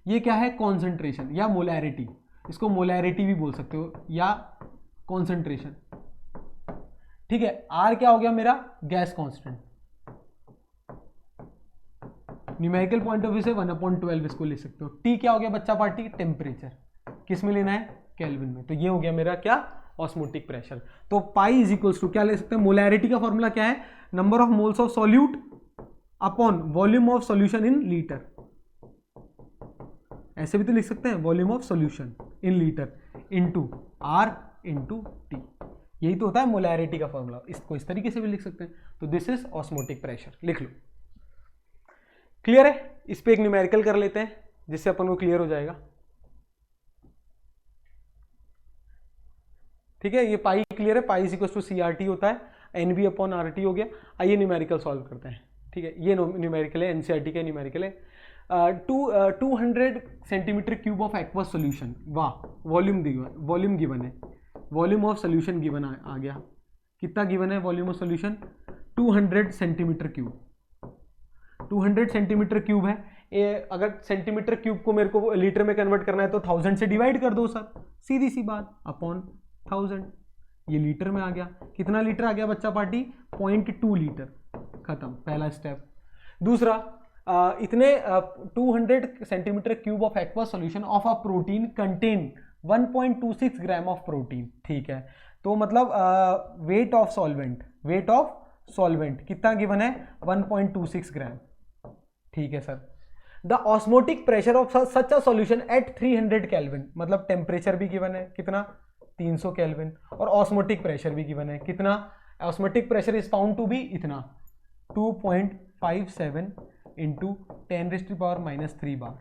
ये क्या है, कॉन्सेंट्रेशन या मोलैरिटी, इसको मोलैरिटी भी बोल सकते हो या कॉन्सेंट्रेशन। ठीक है, R क्या हो गया मेरा, gas constant. Numerical point of view से 1/12 इसको ले सकते हो। T क्या हो गया बच्चा पार्टी, टेम्परेचर। किस में लेना है, केल्विन में। तो ये हो गया मेरा क्या, ऑस्मोटिक प्रेशर। तो पाई इज इक्वल्स टू क्या ले सकते हैं, मोलैरिटी का फॉर्मूला क्या है, number of moles of solute upon volume of solution in litre. ऐसे भी तो लिख सकते हैं, volume of solution in litre into R into T। यही तो होता है मोलैरिटी का फॉर्मूला। इसको इस तरीके से भी लिख सकते हैं। तो दिस इज ऑस्मोटिक प्रेशर, लिख लो। क्लियर है। इस पे एक न्यूमेरिकल कर लेते हैं जिससे अपन को क्लियर हो जाएगा। ठीक है, ये पाई क्लियर है, pi is equal to CRT होता है, NB अपॉन RT हो गया। आइए न्यूमेरिकल सॉल्व करते हैं। ठीक है, ये न्यूमेरिकल है, NCERT का न्यूमेरिकल है। 200 centimetre cube of aqueous solution, वाह, वॉल्यूम गिवन है, वॉल्यूम ऑफ सोल्यूशन गिवन आ गया। कितना गिवन है volume of solution? 200 centimetre cube, 200 centimetre cube है। अगर सेंटीमीटर क्यूब को मेरे को लीटर में कन्वर्ट करना है तो 1000 से डिवाइड कर दो सर, सीधी सी बात, अपॉन 1000। ये लीटर में आ गया। कितना लीटर आ गया बच्चा पार्टी? 0.2 लीटर, खत्म, पहला स्टेप। दूसरा, इतने 200 centimetre cube of aqueous solution of a protein contain 1.26 gram of protein. ठीक है, तो मतलब वेट ऑफ सॉल्वेंट कितना गिवन है? 1.26 ग्राम। ठीक है sir. The osmotic pressure of such a solution at 300 kelvin, मतलब टेम्परेचर भी गिवन है कितना? 300 केल्विन, और ऑस्मोटिक प्रेशर भी गिवन है कितना? Osmotic pressure is found to be इतना 2.57 into 10⁻³ bar.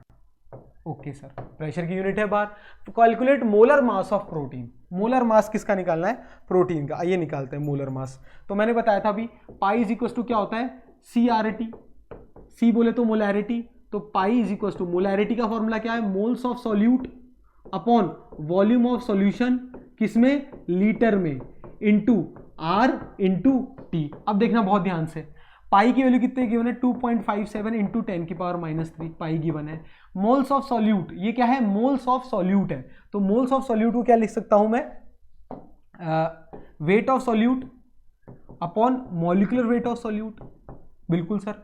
Okay sir, pressure की यूनिट है बार। तो calculate molar mass of protein. Molar mass किसका निकालना है? प्रोटीन का। आइए निकालते हैं मोलर मास। तो मैंने बताया था अभी, पाई इज इक्वल टू क्या होता है? CRT, C बोले तो मोलैरिटी, तो pi is equal to molarity का फॉर्मूला क्या है? Moles of solute upon volume of solution, किसमें? लीटर में, इंटू R इंटू T। अब देखना बहुत ध्यान से, पाई की वैल्यू कितने गिवन है? 2.57 इंटू 10⁻³ पाई गिवन है। मोल्स ऑफ सॉल्यूट, ये क्या है? मोल्स ऑफ सॉल्यूट है। तो मोल्स ऑफ सॉल्यूट को क्या लिख सकता हूं मैं? Wait of solute upon molecular weight of solute. बिल्कुल सर,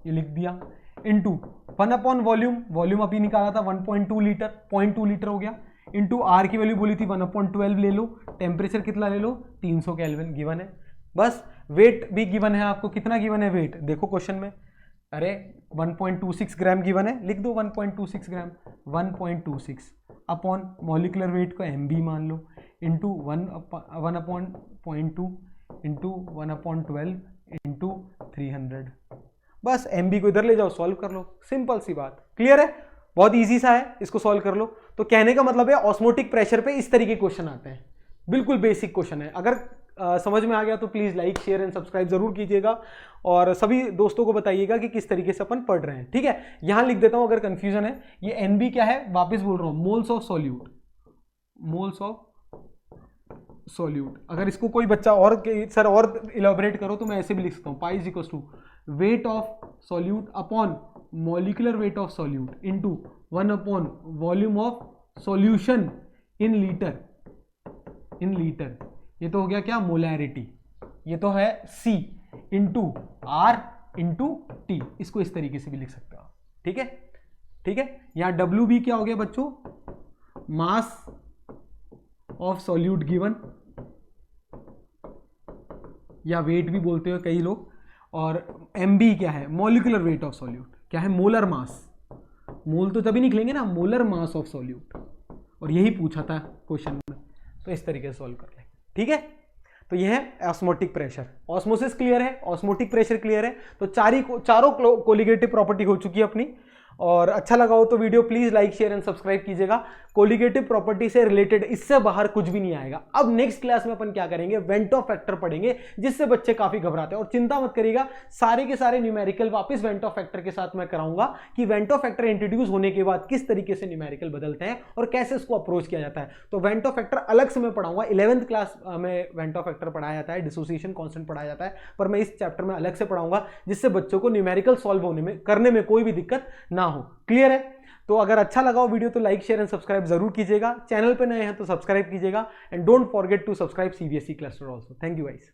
ये लिख दिया, इंटू 1 अपॉन वॉल्यूम अभी निकाला था 1.2 लीटर, 0.2 लीटर हो गया, इंटू R की वैल्यू बोली थी 1/12 ले लो, टेम्परेचर कितना ले लो? 300 केल्विन गिवन है। बस वेट भी गिवन है आपको, कितना गिवन है वेट? देखो क्वेश्चन में, अरे 1.26 ग्राम गिवन है, लिख दो 1.26 ग्राम, 1.26 अपॉन मॉलिक्यूलर वेट को MB मान लो, इंटू 1/0.2 इंटू 1/12 इंटू 300। बस MB को इधर ले जाओ, सॉल्व कर लो, सिंपल सी बात। क्लियर है? बहुत इजी सा है, इसको सॉल्व कर लो। तो कहने का मतलब है ऑस्मोटिक प्रेशर पे इस तरीके क्वेश्चन आते हैं, बिल्कुल बेसिक क्वेश्चन है। अगर समझ में आ गया तो please like, share and subscribe जरूर कीजिएगा, और सभी दोस्तों को बताइएगा कि किस तरीके से अपन पढ़ रहे हैं। ठीक है, यहां लिख देता हूं अगर कंफ्यूजन है। ये NB क्या है? वापस बोल रहा हूं, moles of solute, moles of solute. अगर इसको कोई बच्चा और सर और इलाबोरेट करो तो मैं ऐसे भी लिख सकता हूं, pi is equal to weight of solute upon molecular weight of solute into 1 upon volume of solution in litre, ये तो हो गया क्या? मोलैरिटी। ये तो है C into R into T। इसको इस तरीके से भी लिख सकते हो, ठीक है? ठीक है, यहां WB क्या हो गया बच्चों? मास ऑफ सॉल्यूट गिवन, या वेट भी बोलते हो कई लोग, और MB क्या है? Molecular weight of solute. क्या है? Molar mass. मोल तो तभी निकलेंगे ना, मोलर मास ऑफ सॉल्यूट, और यही पूछा था क्वेश्चन में, तो इस तरीके से सॉल्व कर लेंगे। ठीक है, तो यह है ऑस्मोटिक प्रेशर। ऑस्मोसिस क्लियर है, ऑस्मोटिक प्रेशर क्लियर है, तो चारों कोलिगेटिव प्रॉपर्टी हो चुकी है अपनी। और अच्छा लगा हो तो video please like, share and subscribe कीजिएगा। कोलिगेटिव प्रॉपर्टी से रिलेटेड इससे बाहर कुछ भी नहीं आएगा। अब नेक्स्ट क्लास में अपन क्या करेंगे? वेंटो फैक्टर पढ़ेंगे, जिससे बच्चे काफी घबराते हैं। और चिंता मत करिएगा, सारे के सारे न्यूमेरिकल वापस वेंटो फैक्टर के साथ मैं कराऊंगा कि वेंटो फैक्टर इंट्रोड्यूस होने के बाद किस तरीके से न्यूमेरिकल बदलते हैं और कैसे इसको अप्रोच किया जाता है। तो वेंटो फैक्टर अलग से मैं पढ़ाऊंगा। 11th क्लास में वेंटो फैक्टर पढ़ाया जाता है, डिसोसिएशन कांस्टेंट पढ़ाया जाता है, पर मैं इस चैप्टर में अलग से पढ़ाऊंगा, जिससे बच्चों को न्यूमेरिकल सॉल्व होने में, करने में कोई भी दिक्कत ना हो। क्लियर है? तो अगर अच्छा लगा हो वीडियो तो लाइक, शेयर एंड सब्सक्राइब जरूर कीजिएगा। चैनल पे नए हैं तो सब्सक्राइब कीजिएगा, and don't forget to subscribe CBSE cluster also. Thank you guys.